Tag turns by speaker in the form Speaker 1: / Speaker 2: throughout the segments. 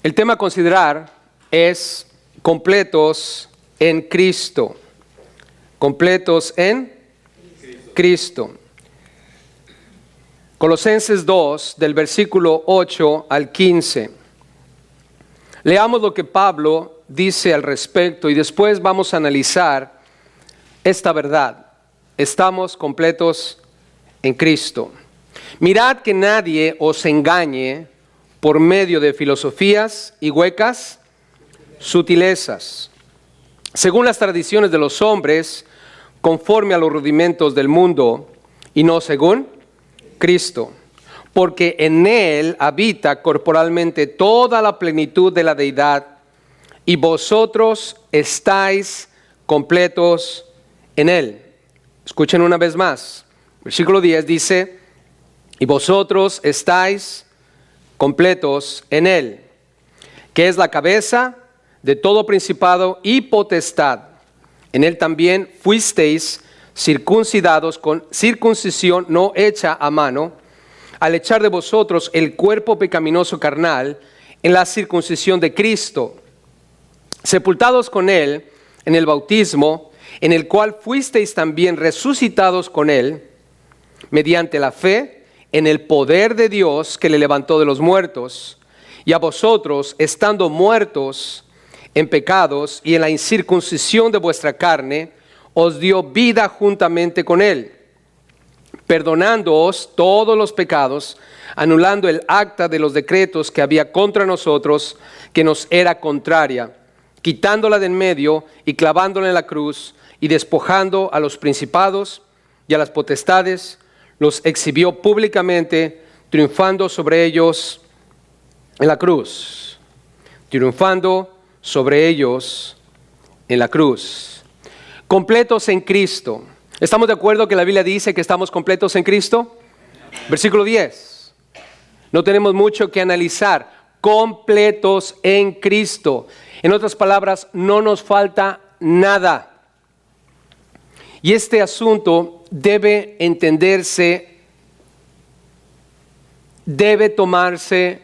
Speaker 1: El tema a considerar es completos en Cristo. Completos en Cristo. Colosenses 2, del versículo 8 al 15. Leamos lo que Pablo dice al respecto y después vamos a analizar esta verdad. Estamos completos en Cristo. Mirad que nadie os engañe por medio de filosofías y huecas sutilezas, según las tradiciones de los hombres, conforme a los rudimentos del mundo, y no según Cristo, porque en Él habita corporalmente toda la plenitud de la deidad, y vosotros estáis completos en Él. Escuchen una vez más. Versículo 10 dice, y vosotros estáis completos en Él, que es la cabeza de todo principado y potestad. En Él también fuisteis circuncidados con circuncisión no hecha a mano, al echar de vosotros el cuerpo pecaminoso carnal en la circuncisión de Cristo, sepultados con Él en el bautismo, en el cual fuisteis también resucitados con Él, mediante la fe en el poder de Dios que le levantó de los muertos, y a vosotros, estando muertos en pecados y en la incircuncisión de vuestra carne, os dio vida juntamente con Él, perdonándoos todos los pecados, anulando el acta de los decretos que había contra nosotros, que nos era contraria, quitándola de en medio y clavándola en la cruz, y despojando a los principados y a las potestades, los exhibió públicamente, triunfando sobre ellos en la cruz. Triunfando sobre ellos en la cruz. Completos en Cristo. ¿Estamos de acuerdo que la Biblia dice que estamos completos en Cristo? Versículo 10. No tenemos mucho que analizar. Completos en Cristo. En otras palabras, no nos falta nada. Y este asunto debe entenderse, debe tomarse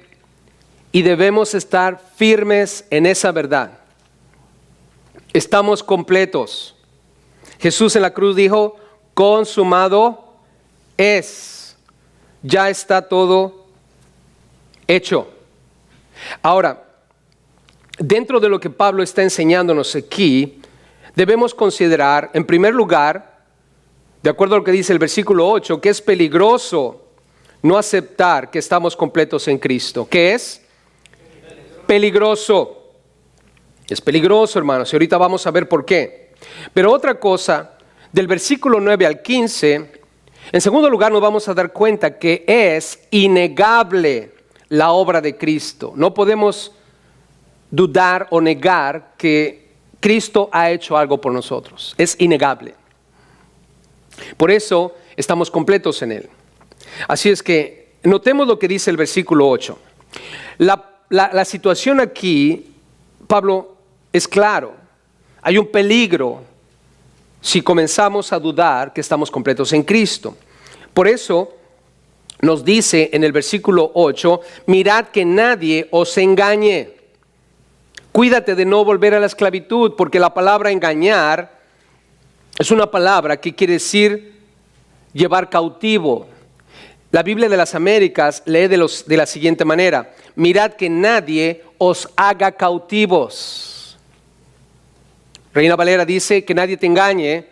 Speaker 1: y debemos estar firmes en esa verdad. Estamos completos. Jesús en la cruz dijo, consumado es. Ya está todo hecho. Ahora, dentro de lo que Pablo está enseñándonos aquí, debemos considerar, en primer lugar, de acuerdo a lo que dice el versículo 8, que es peligroso no aceptar que estamos completos en Cristo. ¿Qué es? Peligroso. Es peligroso, hermanos, y ahorita vamos a ver por qué. Pero otra cosa, del versículo 9 al 15, en segundo lugar nos vamos a dar cuenta que es innegable la obra de Cristo. No podemos dudar o negar que Cristo ha hecho algo por nosotros. Es innegable. Por eso estamos completos en Él. Así es que notemos lo que dice el versículo 8. La situación aquí, Pablo, es claro. Hay un peligro si comenzamos a dudar que estamos completos en Cristo. Por eso nos dice en el versículo 8, mirad que nadie os engañe. Cuídate de no volver a la esclavitud, porque la palabra engañar es una palabra que quiere decir llevar cautivo. La Biblia de las Américas lee de la siguiente manera, mirad que nadie os haga cautivos. Reina Valera dice que nadie te engañe.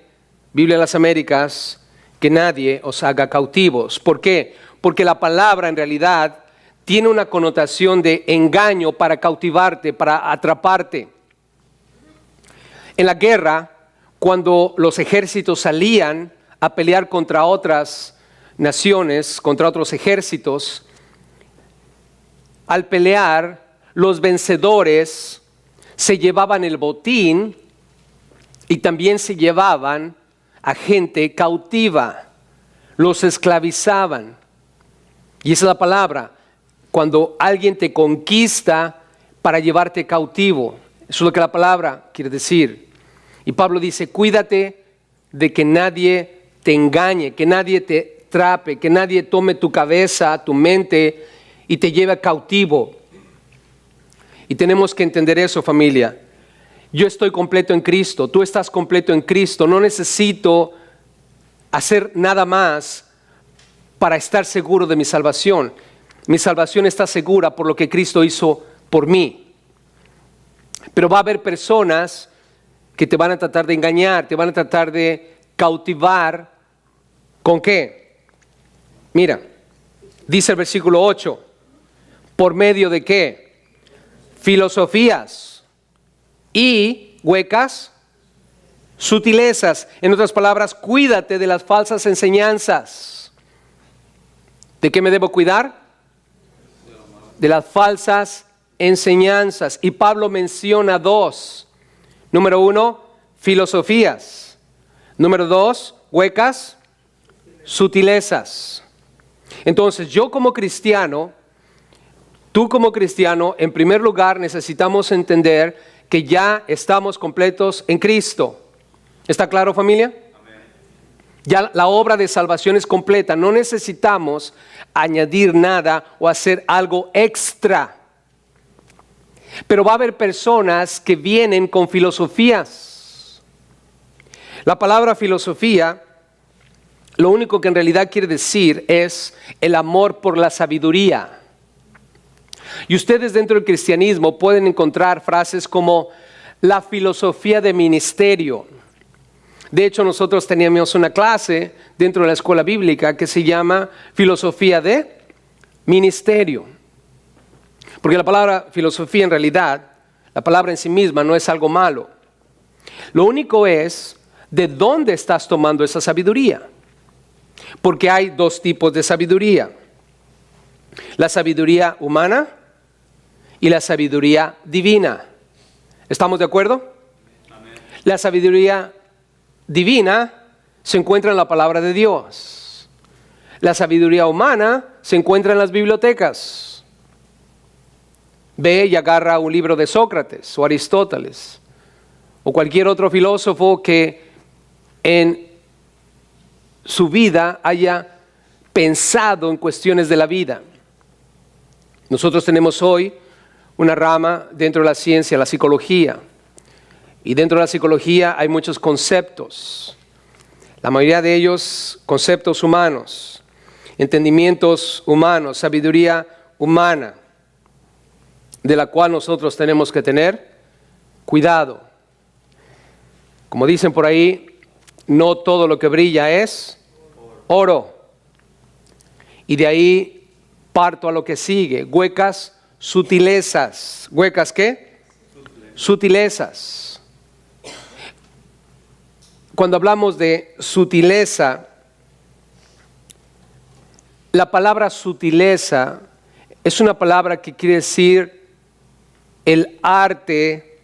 Speaker 1: Biblia de las Américas, que nadie os haga cautivos. ¿Por qué? Porque la palabra en realidad tiene una connotación de engaño para cautivarte, para atraparte. En la guerra, cuando los ejércitos salían a pelear contra otras naciones, contra otros ejércitos, al pelear, los vencedores se llevaban el botín y también se llevaban a gente cautiva, los esclavizaban. Y esa es la palabra. Cuando alguien te conquista para llevarte cautivo. Eso es lo que la palabra quiere decir. Y Pablo dice, cuídate de que nadie te engañe, que nadie te trape, que nadie tome tu cabeza, tu mente y te lleve cautivo. Y tenemos que entender eso, familia. Yo estoy completo en Cristo, tú estás completo en Cristo. No necesito hacer nada más para estar seguro de mi salvación. Mi salvación está segura por lo que Cristo hizo por mí. Pero va a haber personas que te van a tratar de engañar, te van a tratar de cautivar. ¿Con qué? Mira, dice el versículo 8, ¿por medio de qué? Filosofías y huecas sutilezas. En otras palabras, cuídate de las falsas enseñanzas. ¿De qué me debo cuidar? De las falsas enseñanzas. Y Pablo menciona dos. Número 1, filosofías. Número 2, huecas sutilezas. Entonces, yo como cristiano, tú como cristiano, en primer lugar necesitamos entender que ya estamos completos en Cristo. ¿Está claro, familia? Amén. Ya la obra de salvación es completa. No necesitamos añadir nada o hacer algo extra. Pero va a haber personas que vienen con filosofías. La palabra filosofía, lo único que en realidad quiere decir es el amor por la sabiduría. Y ustedes dentro del cristianismo pueden encontrar frases como la filosofía de ministerio. De hecho, nosotros teníamos una clase dentro de la escuela bíblica que se llama filosofía de ministerio. Porque la palabra filosofía en realidad, la palabra en sí misma no es algo malo. Lo único es de dónde estás tomando esa sabiduría. Porque hay dos tipos de sabiduría. La sabiduría humana y la sabiduría divina. ¿Estamos de acuerdo? Amén. La sabiduría divina se encuentra en la palabra de Dios. La sabiduría humana se encuentra en las bibliotecas. Ve y agarra un libro de Sócrates o Aristóteles o cualquier otro filósofo que en su vida haya pensado en cuestiones de la vida. Nosotros tenemos hoy una rama dentro de la ciencia, la psicología. Y dentro de la psicología hay muchos conceptos. La mayoría de ellos conceptos humanos, entendimientos humanos, sabiduría humana, de la cual nosotros tenemos que tener cuidado. Como dicen por ahí, no todo lo que brilla es oro. Y de ahí parto a lo que sigue, huecas sutilezas. ¿Huecas qué? Sutilezas. Cuando hablamos de sutileza, la palabra sutileza es una palabra que quiere decir el arte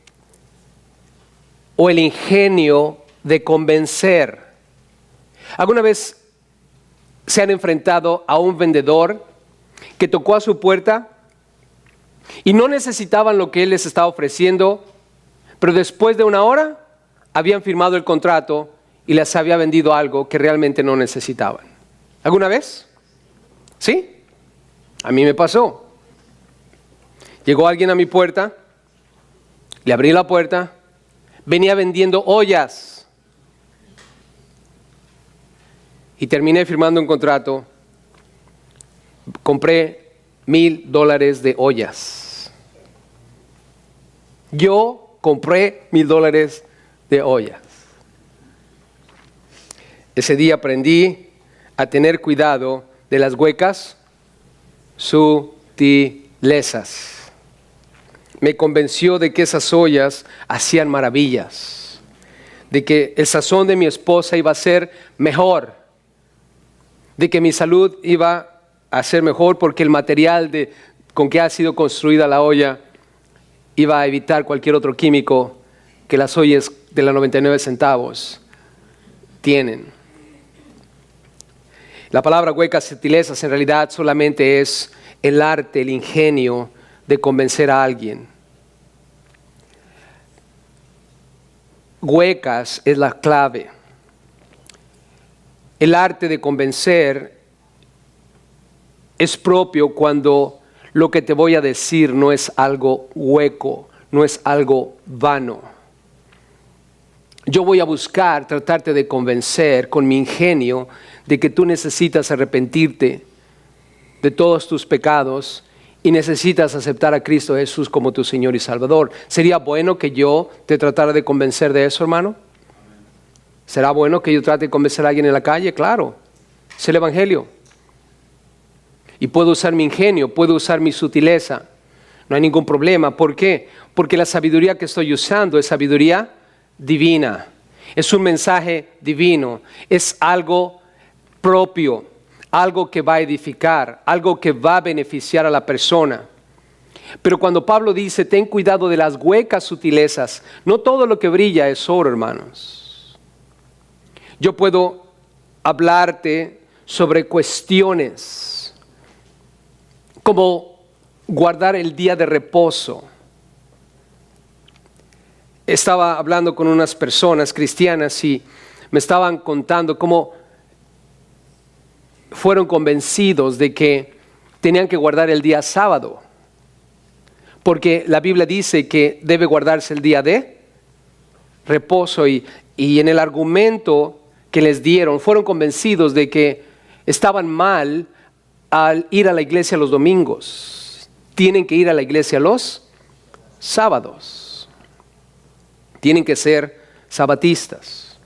Speaker 1: o el ingenio de convencer. ¿Alguna vez se han enfrentado a un vendedor que tocó a su puerta y no necesitaban lo que él les estaba ofreciendo, pero después de una hora habían firmado el contrato y les había vendido algo que realmente no necesitaban? ¿Alguna vez? ¿Sí? A mí me pasó. Llegó alguien a mi puerta, le abrí la puerta, venía vendiendo ollas y terminé firmando un contrato. Compré $1,000 de ollas. Yo compré $1,000 de ollas. Ese día aprendí a tener cuidado de las huecas sutilezas. Me convenció de que esas ollas hacían maravillas, de que el sazón de mi esposa iba a ser mejor, de que mi salud iba a ser mejor porque el material con que ha sido construida la olla iba a evitar cualquier otro químico que las ollas de la 99 centavos tienen. La palabra huecas sutilezas en realidad solamente es el arte, el ingenio de convencer a alguien. Huecas es la clave. El arte de convencer es propio cuando lo que te voy a decir no es algo hueco, no es algo vano. Yo voy a buscar tratarte de convencer con mi ingenio de que tú necesitas arrepentirte de todos tus pecados y necesitas aceptar a Cristo Jesús como tu Señor y Salvador. ¿Sería bueno que yo te tratara de convencer de eso, hermano? ¿Será bueno que yo trate de convencer a alguien en la calle? Claro, es el Evangelio. Y puedo usar mi ingenio, puedo usar mi sutileza. No hay ningún problema. ¿Por qué? Porque la sabiduría que estoy usando es sabiduría divina. Es un mensaje divino. Es algo propio, algo que va a edificar, algo que va a beneficiar a la persona. Pero cuando Pablo dice, ten cuidado de las huecas sutilezas, no todo lo que brilla es oro, hermanos. Yo puedo hablarte sobre cuestiones como guardar el día de reposo. Estaba hablando con unas personas cristianas y me estaban contando cómo fueron convencidos de que tenían que guardar el día sábado, porque la Biblia dice que debe guardarse el día de reposo y en el argumento que les dieron fueron convencidos de que estaban mal al ir a la iglesia los domingos. Tienen que ir a la iglesia los sábados. Tienen que ser sabatistas.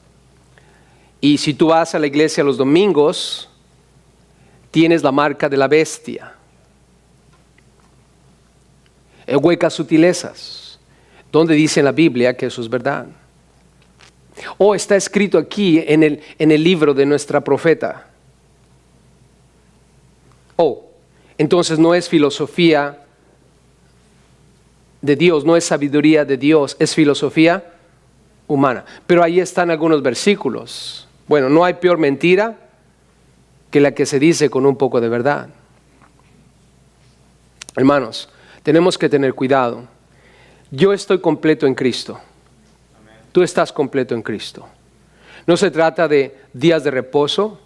Speaker 1: Y si tú vas a la iglesia los domingos, tienes la marca de la bestia. Huecas sutilezas. ¿Dónde dice en la Biblia que eso es verdad? O está escrito aquí en el libro de nuestra profeta. Entonces no es filosofía de Dios, no es sabiduría de Dios, es filosofía humana. Pero ahí están algunos versículos. Bueno, no hay peor mentira que la que se dice con un poco de verdad. Hermanos, tenemos que tener cuidado. Yo estoy completo en Cristo. Tú estás completo en Cristo. No se trata de días de reposo,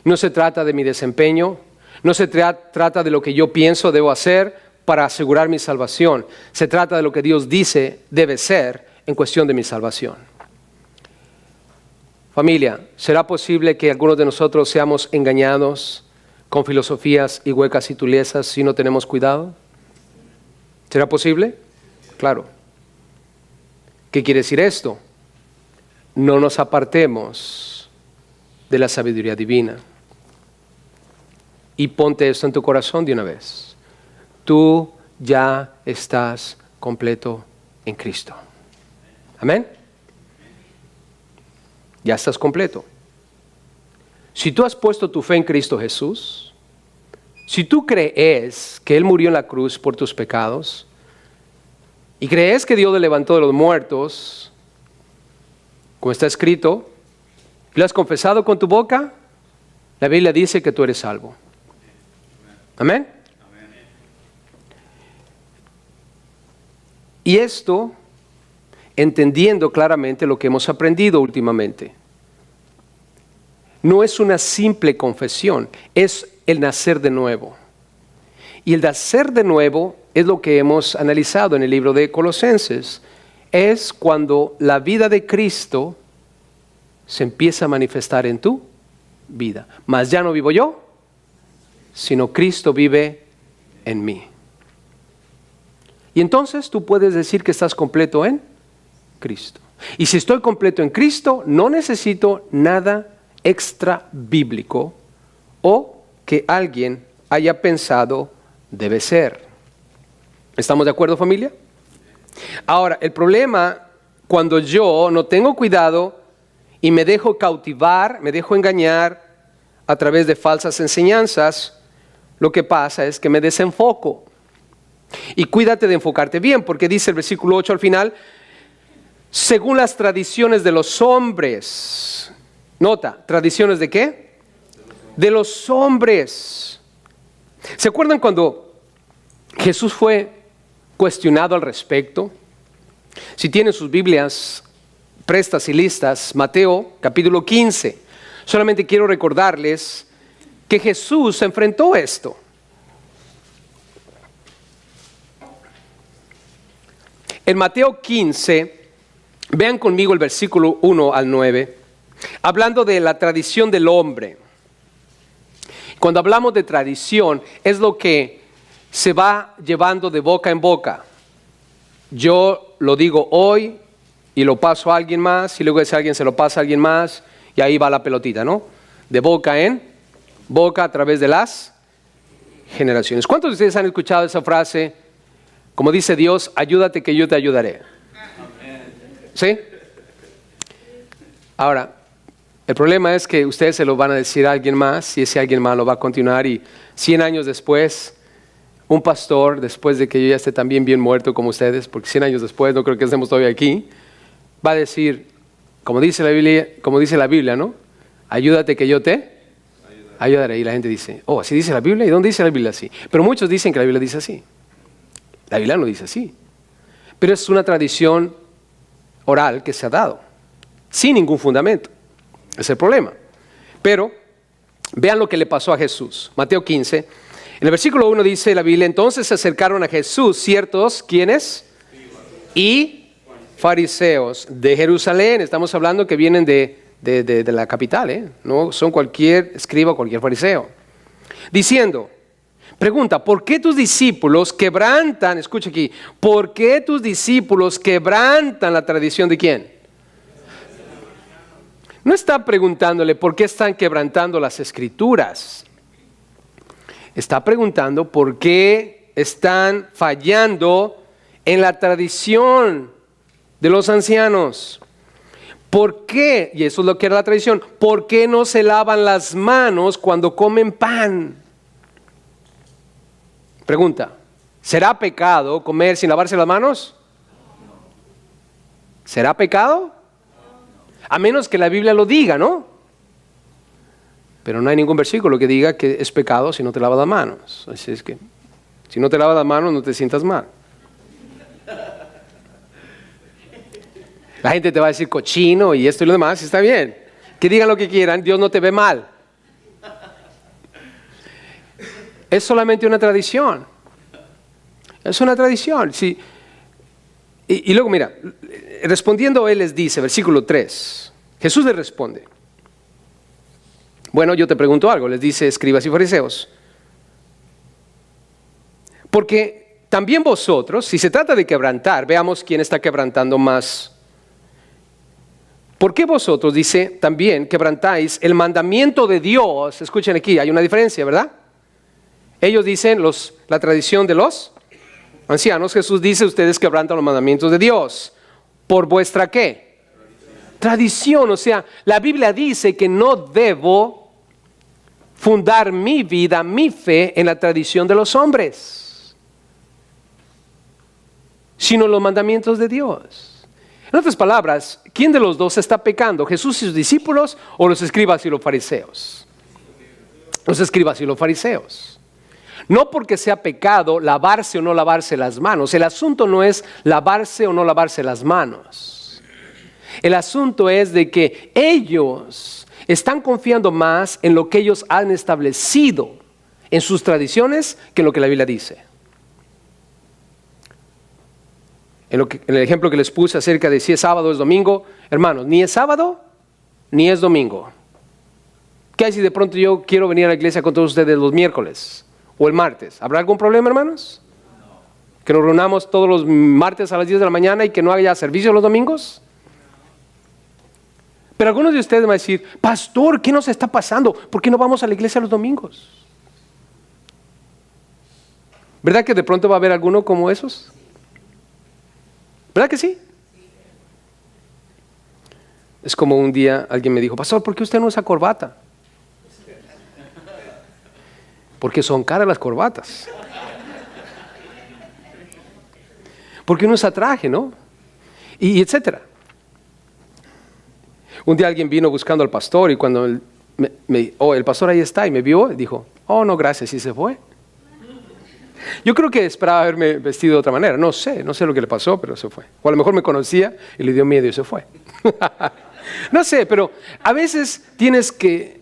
Speaker 1: no se trata de mi desempeño, no se trata de lo que yo pienso debo hacer para asegurar mi salvación. Se trata de lo que Dios dice debe ser en cuestión de mi salvación. Familia, ¿será posible que algunos de nosotros seamos engañados con filosofías y huecas y sutilezas si no tenemos cuidado? ¿Será posible? Claro. ¿Qué quiere decir esto? No nos apartemos de la sabiduría divina. Y ponte esto en tu corazón de una vez. Tú ya estás completo en Cristo. Amén. Ya estás completo. Si tú has puesto tu fe en Cristo Jesús, si tú crees que Él murió en la cruz por tus pecados, y crees que Dios le levantó de los muertos, como está escrito, y lo has confesado con tu boca, la Biblia dice que tú eres salvo. Amén. Y esto, entendiendo claramente lo que hemos aprendido últimamente, no es una simple confesión, es el nacer de nuevo. Y el nacer de nuevo es lo que hemos analizado en el libro de Colosenses. Es cuando la vida de Cristo se empieza a manifestar en tu vida. Mas ya no vivo yo, sino Cristo vive en mí. Y entonces tú puedes decir que estás completo en Cristo. Y si estoy completo en Cristo, no necesito nada extra bíblico o que alguien haya pensado debe ser. ¿Estamos de acuerdo, familia? Ahora, el problema cuando yo no tengo cuidado y me dejo cautivar, me dejo engañar a través de falsas enseñanzas, lo que pasa es que me desenfoco. Y cuídate de enfocarte bien, porque dice el versículo 8 al final, según las tradiciones de los hombres. Nota, ¿tradiciones de qué? De los hombres. ¿Se acuerdan cuando Jesús fue cuestionado al respecto? Si tienen sus Biblias prestas y listas, Mateo capítulo 15. Solamente quiero recordarles que Jesús enfrentó esto. En Mateo 15, vean conmigo el versículo 1 al 9, hablando de la tradición del hombre. Cuando hablamos de tradición, es lo que se va llevando de boca en boca. Yo lo digo hoy y lo paso a alguien más, y luego ese alguien se lo pasa a alguien más, y ahí va la pelotita, ¿no? De boca en boca a través de las generaciones. ¿Cuántos de ustedes han escuchado esa frase? Como dice Dios, ayúdate que yo te ayudaré. ¿Sí? Ahora, el problema es que ustedes se lo van a decir a alguien más, y ese alguien más lo va a continuar, y 100 años después, un pastor, después de que yo ya esté también bien muerto como ustedes, porque 100 años después no creo que estemos todavía aquí, va a decir, como dice la Biblia, ¿no? Ayúdate que yo te ayudaré. Y la gente dice, oh, ¿así dice la Biblia? ¿Y dónde dice la Biblia así? Pero muchos dicen que la Biblia dice así. La Biblia no dice así. Pero es una tradición oral que se ha dado, sin ningún fundamento. Es el problema. Pero vean lo que le pasó a Jesús. Mateo 15, en el versículo 1 dice la Biblia, entonces se acercaron a Jesús ciertos, ¿quiénes? Y fariseos de Jerusalén. Estamos hablando que vienen de la capital, no son cualquier escriba o cualquier fariseo. Diciendo, pregunta, ¿por qué tus discípulos quebrantan, escucha aquí, ¿por qué tus discípulos quebrantan la tradición de quién? No está preguntándole por qué están quebrantando las escrituras. Está preguntando por qué están fallando en la tradición de los ancianos. ¿Por qué? Y eso es lo que era la tradición. ¿Por qué no se lavan las manos cuando comen pan? Pregunta, ¿será pecado comer sin lavarse las manos? ¿Será pecado? A menos que la Biblia lo diga, ¿no? Pero no hay ningún versículo que diga que es pecado si no te lavas las manos. Así es que, si no te lavas las manos, no te sientas mal. La gente te va a decir cochino y esto y lo demás, y está bien. Que digan lo que quieran, Dios no te ve mal. Es solamente una tradición. Es una tradición. Sí. Y luego mira, respondiendo él les dice, versículo 3, Jesús les responde. Bueno, yo te pregunto algo, les dice escribas y fariseos. Porque también vosotros, si se trata de quebrantar, veamos quién está quebrantando más. ¿Por qué vosotros, dice, también quebrantáis el mandamiento de Dios? Escuchen aquí, hay una diferencia, ¿verdad? Ellos dicen la tradición de los ancianos. Jesús dice, ustedes quebrantan los mandamientos de Dios. ¿Por vuestra qué? Tradición. O sea, la Biblia dice que no debo fundar mi vida, mi fe en la tradición de los hombres, sino los mandamientos de Dios. En otras palabras, ¿quién de los dos está pecando? ¿Jesús y sus discípulos o los escribas y los fariseos? Los escribas y los fariseos. No porque sea pecado lavarse o no lavarse las manos. El asunto no es lavarse o no lavarse las manos. El asunto es de que ellos están confiando más en lo que ellos han establecido en sus tradiciones que en lo que la Biblia dice. En el ejemplo que les puse acerca de si es sábado o es domingo, hermanos, ni es sábado ni es domingo. ¿Qué hay si de pronto yo quiero venir a la iglesia con todos ustedes los miércoles o el martes? ¿Habrá algún problema, hermanos? No. ¿Que nos reunamos todos los martes a las 10 de la mañana y que no haya servicio los domingos? Pero algunos de ustedes van a decir, pastor, ¿qué nos está pasando? ¿Por qué no vamos a la iglesia los domingos? ¿Verdad que de pronto va a haber alguno como esos? ¿Verdad que sí? Es como un día alguien me dijo, pastor, ¿por qué usted no usa corbata? Porque son caras las corbatas. Porque uno usa traje, ¿no? Y etcétera. Un día alguien vino buscando al pastor y cuando el pastor ahí está y me vio, dijo, oh no, gracias, y se fue. Yo creo que esperaba haberme vestido de otra manera, no sé lo que le pasó, pero se fue. O a lo mejor me conocía y le dio miedo y se fue. No sé, pero a veces tienes que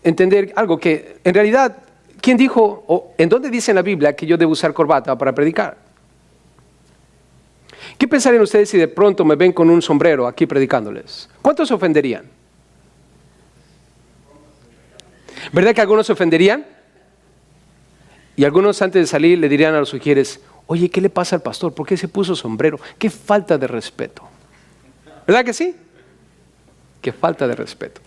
Speaker 1: entender algo que en realidad, ¿quién dijo, o en dónde dice en la Biblia que yo debo usar corbata para predicar? ¿Qué pensarían ustedes si de pronto me ven con un sombrero aquí predicándoles? ¿Cuántos se ofenderían? ¿Verdad que algunos se ofenderían? Y algunos antes de salir le dirían a los sugieres, oye, ¿qué le pasa al pastor? ¿Por qué se puso sombrero? ¡Qué falta de respeto! ¿Verdad que sí? ¡Qué falta de respeto!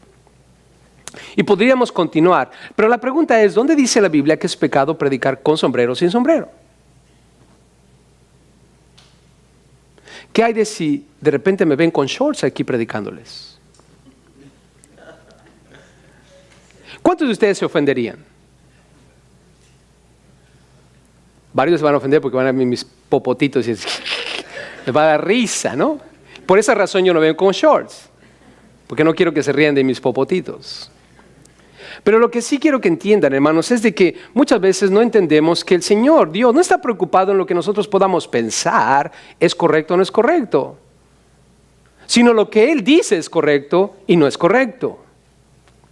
Speaker 1: Y podríamos continuar, pero la pregunta es, ¿dónde dice la Biblia que es pecado predicar con sombrero o sin sombrero? ¿Qué hay de si de repente me ven con shorts aquí predicándoles? ¿Cuántos de ustedes se ofenderían? Varios se van a ofender porque van a ver mis popotitos y les va a dar risa, ¿no? Por esa razón yo no vengo con shorts, porque no quiero que se rían de mis popotitos. Pero lo que sí quiero que entiendan, hermanos, es de que muchas veces no entendemos que el Señor, Dios, no está preocupado en lo que nosotros podamos pensar es correcto o no es correcto, sino lo que Él dice es correcto y no es correcto.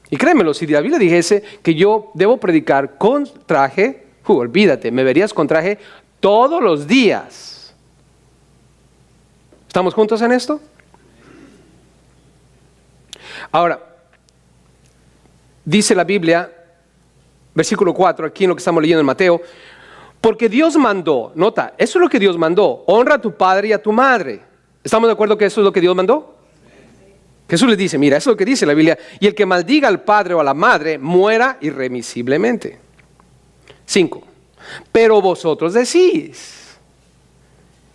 Speaker 1: Y créemelo, si la Biblia dijese que yo debo predicar con traje, olvídate, me verías con traje todos los días. ¿Estamos juntos en esto? Ahora, dice la Biblia, versículo 4, aquí en lo que estamos leyendo en Mateo, porque Dios mandó, nota, eso es lo que Dios mandó, honra a tu padre y a tu madre. ¿Estamos de acuerdo que eso es lo que Dios mandó? Jesús les dice, mira, eso es lo que dice la Biblia, y el que maldiga al padre o a la madre, muera irremisiblemente. 5. Pero vosotros decís,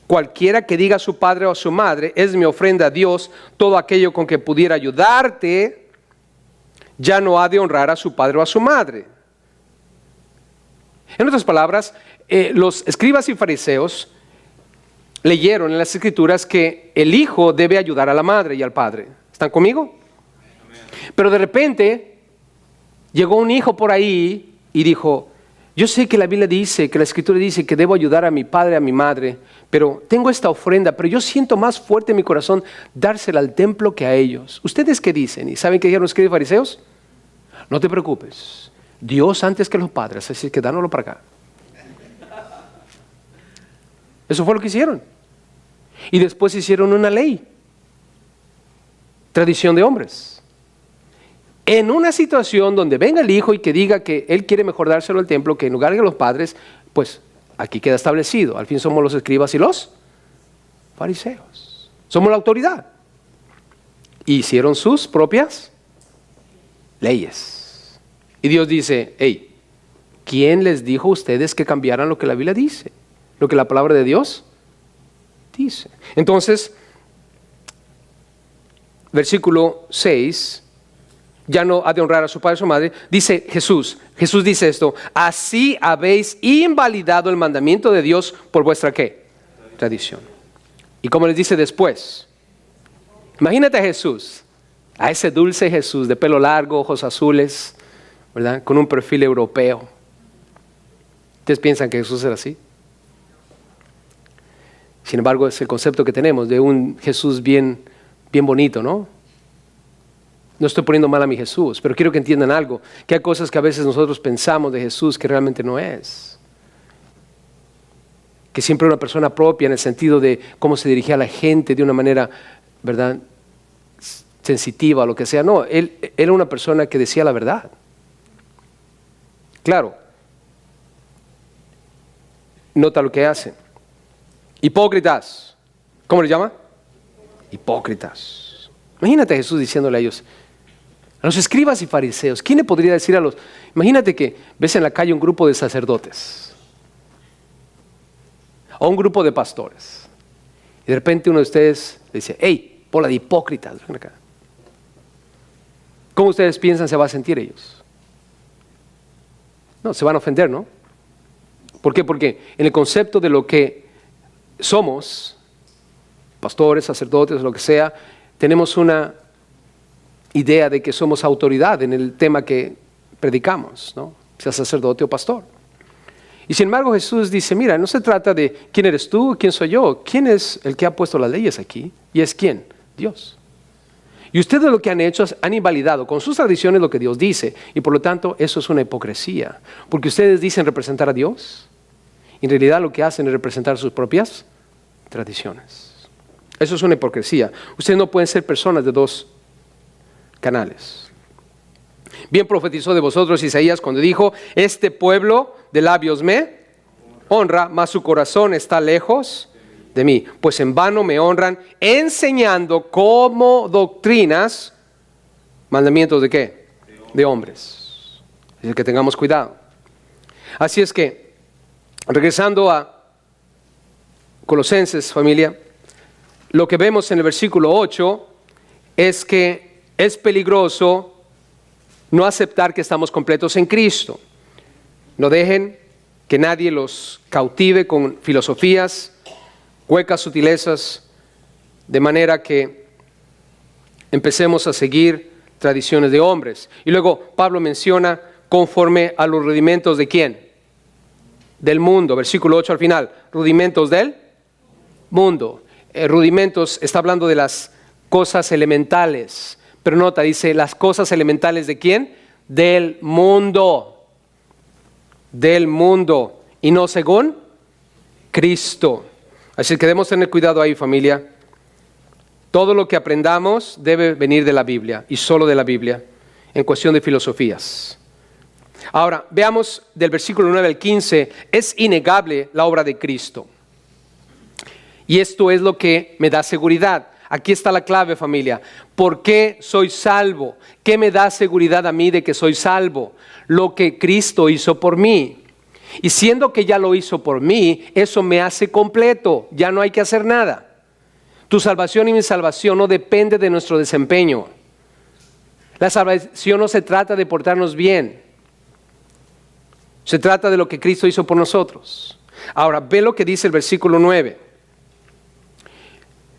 Speaker 1: cualquiera que diga a su padre o a su madre, es mi ofrenda a Dios, todo aquello con que pudiera ayudarte, ya no ha de honrar a su padre o a su madre. En otras palabras, los escribas y fariseos leyeron en las escrituras que el hijo debe ayudar a la madre y al padre. ¿Están conmigo? Pero de repente llegó un hijo por ahí y dijo, yo sé que la Biblia dice, que la Escritura dice que debo ayudar a mi padre, a mi madre, pero tengo esta ofrenda, pero yo siento más fuerte en mi corazón dársela al templo que a ellos. ¿Ustedes qué dicen? ¿Y saben qué dijeron los escribas y fariseos? No te preocupes, Dios antes que los padres, así que dánoslo para acá. Eso fue lo que hicieron. Y después hicieron una ley, tradición de hombres. En una situación donde venga el hijo y que diga que él quiere mejor dárselo al templo que en lugar de los padres, pues aquí queda establecido. Al fin somos los escribas y los fariseos. Somos la autoridad. Hicieron sus propias leyes. Y Dios dice, hey, ¿quién les dijo a ustedes que cambiaran lo que la Biblia dice? Lo que la palabra de Dios dice. Entonces, versículo 6, ya no ha de honrar a su padre y a su madre, dice Jesús dice esto, así habéis invalidado el mandamiento de Dios por vuestra ¿qué? Tradición. Y como les dice después, imagínate a Jesús, a ese dulce Jesús de pelo largo, ojos azules, ¿verdad? Con un perfil europeo. ¿Ustedes piensan que Jesús era así? Sin embargo, es el concepto que tenemos de un Jesús bien bonito, ¿no? No estoy poniendo mal a mi Jesús, pero quiero que entiendan algo, que hay cosas que a veces nosotros pensamos de Jesús que realmente no es. Que siempre una persona propia en el sentido de cómo se dirigía a la gente de una manera, ¿verdad?, sensitiva o lo que sea. No, él era una persona que decía la verdad. Claro. Nota lo que hace. Hipócritas. ¿Cómo le llama? Hipócritas. Imagínate a Jesús diciéndole a ellos, a los escribas y fariseos, ¿quién le podría decir a los... Imagínate que ves en la calle un grupo de sacerdotes o un grupo de pastores y de repente uno de ustedes le dice, hey, bola de hipócritas, ven acá. ¿Cómo ustedes piensan se va a sentir ellos? No, se van a ofender, ¿no? ¿Por qué? Porque en el concepto de lo que somos, pastores, sacerdotes, lo que sea, tenemos una idea de que somos autoridad en el tema que predicamos, ¿no? Sea sacerdote o pastor. Y sin embargo Jesús dice, mira, no se trata de quién eres tú, quién soy yo, quién es el que ha puesto las leyes aquí, y es quién, Dios. Y ustedes lo que han hecho es, han invalidado con sus tradiciones lo que Dios dice, y por lo tanto eso es una hipocresía, porque ustedes dicen representar a Dios, y en realidad lo que hacen es representar sus propias tradiciones. Eso es una hipocresía. Ustedes no pueden ser personas de dos canales. Bien profetizó de vosotros Isaías cuando dijo: este pueblo de labios me honra, mas su corazón está lejos de mí. Pues en vano me honran, enseñando como doctrinas mandamientos de ¿qué? De hombres. Es decir, que tengamos cuidado. Así es que, regresando a Colosenses, familia, lo que vemos en el versículo 8 es que es peligroso no aceptar que estamos completos en Cristo. No dejen que nadie los cautive con filosofías, huecas sutilezas, de manera que empecemos a seguir tradiciones de hombres. Y luego Pablo menciona conforme a los rudimentos de ¿quién? Del mundo. Versículo 8 al final. Rudimentos del mundo. Rudimentos está hablando de las cosas elementales. Pero nota, dice las cosas elementales ¿de quién? Del mundo. Del mundo. Y no según Cristo. Así que debemos tener cuidado ahí, familia. Todo lo que aprendamos debe venir de la Biblia y solo de la Biblia en cuestión de filosofías. Ahora, veamos del versículo 9 al 15. Es innegable la obra de Cristo. Y esto es lo que me da seguridad. Aquí está la clave, familia. ¿Por qué soy salvo? ¿Qué me da seguridad a mí de que soy salvo? Lo que Cristo hizo por mí. Y siendo que ya lo hizo por mí, eso me hace completo. Ya no hay que hacer nada. Tu salvación y mi salvación no depende de nuestro desempeño. La salvación no se trata de portarnos bien. Se trata de lo que Cristo hizo por nosotros. Ahora, ve lo que dice el versículo 9.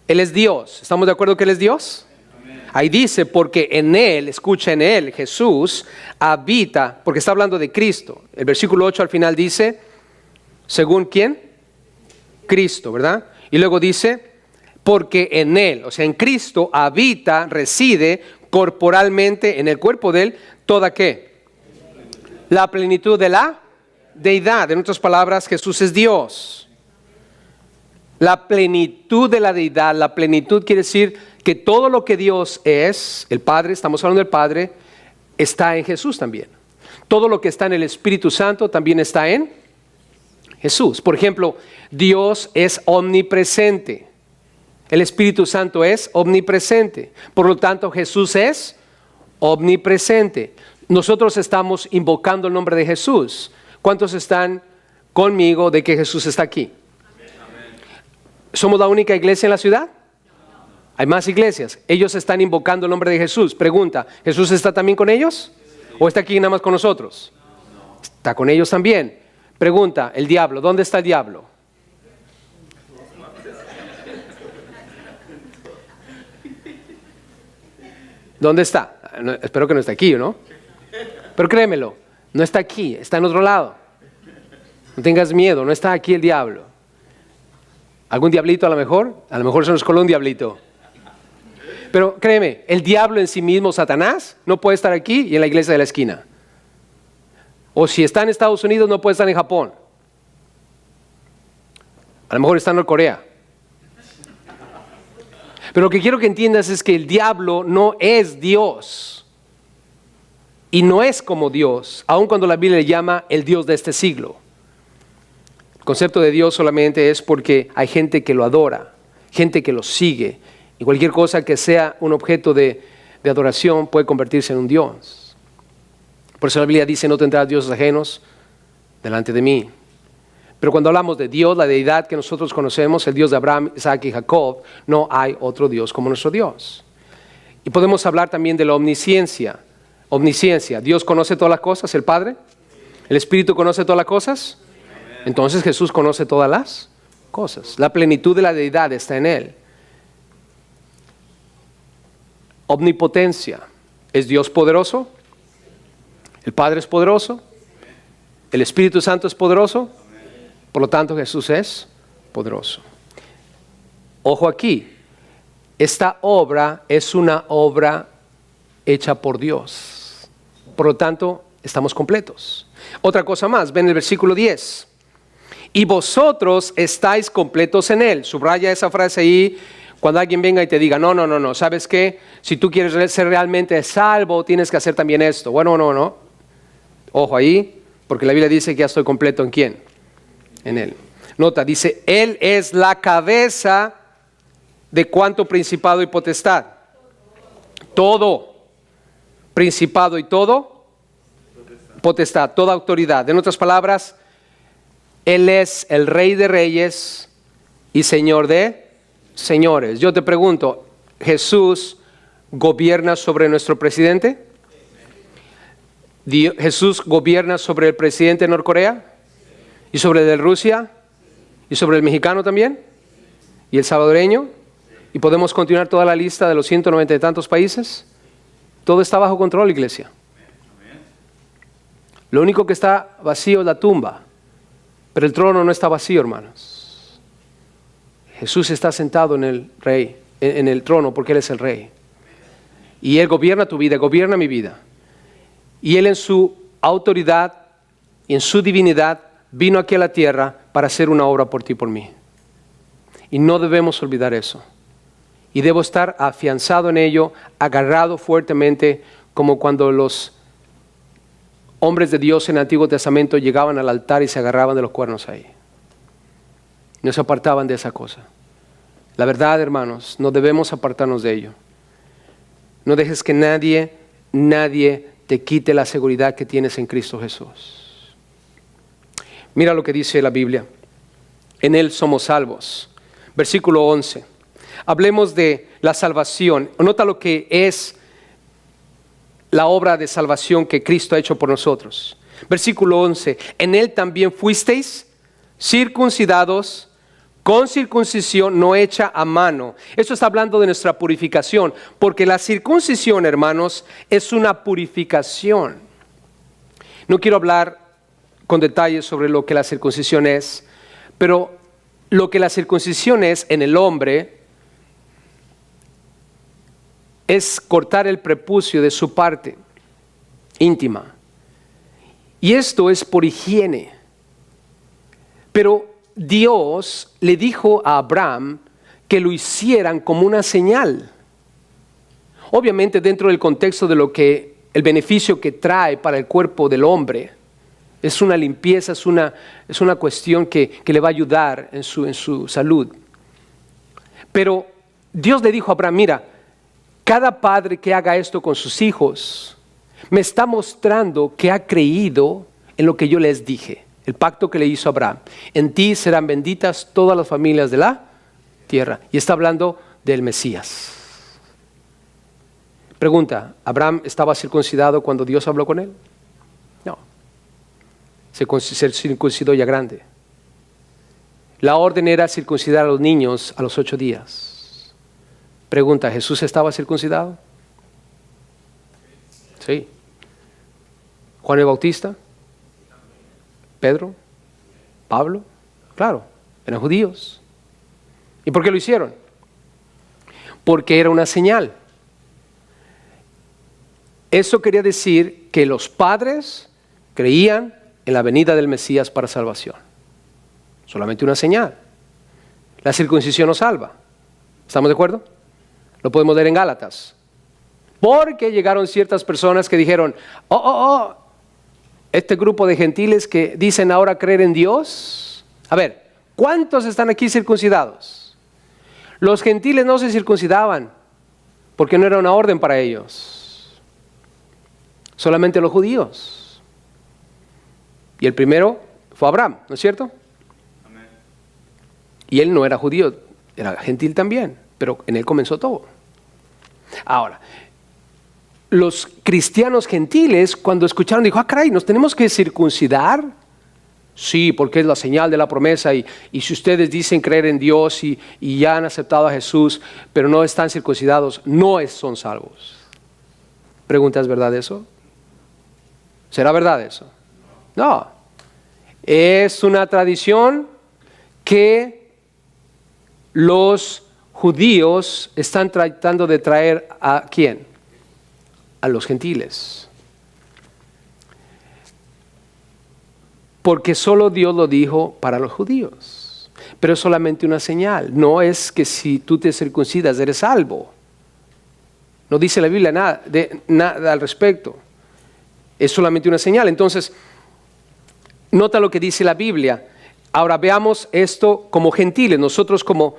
Speaker 1: Él es Dios. ¿Estamos de acuerdo que Él es Dios? Amén. Ahí dice, porque en Él, escucha, en Él, Jesús, habita, porque está hablando de Cristo. El versículo 8 al final dice, ¿según quién? Cristo, ¿verdad? Y luego dice, porque en Él, o sea, en Cristo, habita, reside corporalmente en el cuerpo de Él, ¿toda qué? La plenitud de la deidad. En otras palabras, Jesús es Dios. La plenitud de la deidad, la plenitud quiere decir que todo lo que Dios es, el Padre, estamos hablando del Padre, está en Jesús también. Todo lo que está en el Espíritu Santo también está en Jesús. Por ejemplo, Dios es omnipresente. El Espíritu Santo es omnipresente. Por lo tanto, Jesús es omnipresente. Nosotros estamos invocando el nombre de Jesús. ¿Cuántos están conmigo de que Jesús está aquí? ¿Somos la única iglesia en la ciudad? Hay más iglesias. Ellos están invocando el nombre de Jesús. Pregunta, ¿Jesús está también con ellos? ¿O está aquí nada más con nosotros? Está con ellos también. Pregunta, el diablo, ¿dónde está el diablo? ¿Dónde está? Espero que no esté aquí, ¿no? Pero créemelo, no está aquí, está en otro lado. No tengas miedo, no está aquí el diablo. ¿Algún diablito a lo mejor? A lo mejor se nos coló un diablito. Pero créeme, el diablo en sí mismo, Satanás, no puede estar aquí y en la iglesia de la esquina. O si está en Estados Unidos, no puede estar en Japón. A lo mejor está en Norcorea. Pero lo que quiero que entiendas es que el diablo no es Dios. Y no es como Dios, aun cuando la Biblia le llama el Dios de este siglo. El concepto de Dios solamente es porque hay gente que lo adora, gente que lo sigue. Y cualquier cosa que sea un objeto de adoración puede convertirse en un Dios. Por eso la Biblia dice, no tendrás dioses ajenos delante de mí. Pero cuando hablamos de Dios, la deidad que nosotros conocemos, el Dios de Abraham, Isaac y Jacob, no hay otro Dios como nuestro Dios. Y podemos hablar también de la omnisciencia. Omnisciencia, ¿Dios conoce todas las cosas, el Padre? ¿El Espíritu conoce todas las cosas? Entonces Jesús conoce todas las cosas. La plenitud de la deidad está en Él. Omnipotencia. ¿Es Dios poderoso? ¿El Padre es poderoso? ¿El Espíritu Santo es poderoso? Por lo tanto, Jesús es poderoso. Ojo aquí. Esta obra es una obra hecha por Dios. Por lo tanto, estamos completos. Otra cosa más, ven el versículo 10. Y vosotros estáis completos en Él. Subraya esa frase ahí Cuando alguien venga y te diga, no, ¿sabes qué? Si tú quieres ser realmente salvo, tienes que hacer también esto. Bueno, no. Ojo ahí, porque la Biblia dice que ya estoy completo ¿en quién? En Él. Nota, dice, Él es la cabeza de cuánto principado y potestad. Todo. Principado y todo. Potestad, toda autoridad. En otras palabras, Él es el Rey de Reyes y Señor de señores. Yo te pregunto, ¿Jesús gobierna sobre nuestro presidente? ¿Jesús gobierna sobre el presidente de Norcorea? ¿Y sobre el de Rusia? ¿Y sobre el mexicano también? ¿Y el salvadoreño? ¿Y podemos continuar toda la lista de los 190 y tantos países? Todo está bajo control, iglesia. Lo único que está vacío es la tumba, pero el trono no está vacío, hermanos. Jesús está sentado en el trono porque Él es el Rey. Y Él gobierna tu vida, gobierna mi vida. Y Él en su autoridad y en su divinidad vino aquí a la tierra para hacer una obra por ti y por mí. Y no debemos olvidar eso. Y debo estar afianzado en ello, agarrado fuertemente, como cuando los hombres de Dios en el Antiguo Testamento llegaban al altar y se agarraban de los cuernos ahí. No se apartaban de esa cosa. La verdad, hermanos, no debemos apartarnos de ello. No dejes que nadie te quite la seguridad que tienes en Cristo Jesús. Mira lo que dice la Biblia. En Él somos salvos. Versículo 11. Hablemos de la salvación. Nota lo que es la obra de salvación que Cristo ha hecho por nosotros. Versículo 11. En Él también fuisteis circuncidados con circuncisión no hecha a mano. Esto está hablando de nuestra purificación, porque la circuncisión, hermanos, es una purificación. No quiero hablar con detalles sobre lo que la circuncisión es, pero lo que la circuncisión es en el hombre es cortar el prepucio de su parte íntima. Y esto es por higiene. Pero Dios le dijo a Abraham que lo hicieran como una señal. Obviamente dentro del contexto de lo que el beneficio que trae para el cuerpo del hombre. Es una limpieza, es una cuestión que le va a ayudar en su salud. Pero Dios le dijo a Abraham, mira, cada padre que haga esto con sus hijos me está mostrando que ha creído en lo que yo les dije. El pacto que le hizo Abraham. En ti serán benditas todas las familias de la tierra. Y está hablando del Mesías. Pregunta, ¿Abraham estaba circuncidado cuando Dios habló con él? No. Se circuncidó ya grande. La orden era circuncidar a los niños a los 8 días. Pregunta, ¿Jesús estaba circuncidado? Sí. ¿Juan el Bautista? ¿Pedro? ¿Pablo? Claro, eran judíos. ¿Y por qué lo hicieron? Porque era una señal. Eso quería decir que los padres creían en la venida del Mesías para salvación. Solamente una señal. La circuncisión nos salva. ¿Estamos de acuerdo? Lo podemos leer en Gálatas. Porque llegaron ciertas personas que dijeron, este grupo de gentiles que dicen ahora creer en Dios. A ver, ¿cuántos están aquí circuncidados? Los gentiles no se circuncidaban porque no era una orden para ellos. Solamente los judíos. Y el primero fue Abraham, ¿no es cierto? Amén. Y él no era judío, era gentil también, pero en él comenzó todo. Ahora, los cristianos gentiles cuando escucharon dijo, caray, ¿nos tenemos que circuncidar? Sí, porque es la señal de la promesa y si ustedes dicen creer en Dios y ya han aceptado a Jesús, pero no están circuncidados, no son salvos. Pregunta, ¿es verdad eso? ¿Será verdad eso? No. Es una tradición que los judíos están tratando de traer ¿a quién? A los gentiles. Porque solo Dios lo dijo para los judíos. pero es solamente una señal. No es que si tú te circuncidas eres salvo. No dice la Biblia nada al respecto. Es solamente una señal. Entonces, nota lo que dice la Biblia. Ahora veamos esto como gentiles, nosotros como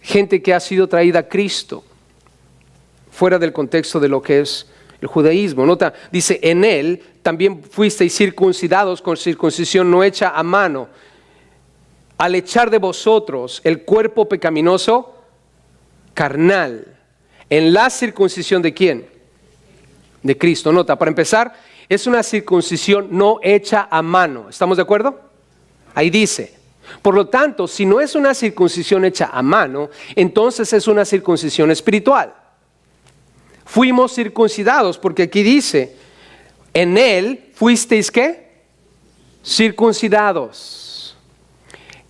Speaker 1: gente que ha sido traída a Cristo, fuera del contexto de lo que es el judaísmo. Nota, dice, en él también fuisteis circuncidados con circuncisión no hecha a mano, al echar de vosotros el cuerpo pecaminoso carnal, en la circuncisión ¿de quién? De Cristo. Nota, para empezar, es una circuncisión no hecha a mano. ¿Estamos de acuerdo? Ahí dice. Por lo tanto, si no es una circuncisión hecha a mano, entonces es una circuncisión espiritual. Fuimos circuncidados, porque aquí dice, en él fuisteis ¿qué? Circuncidados.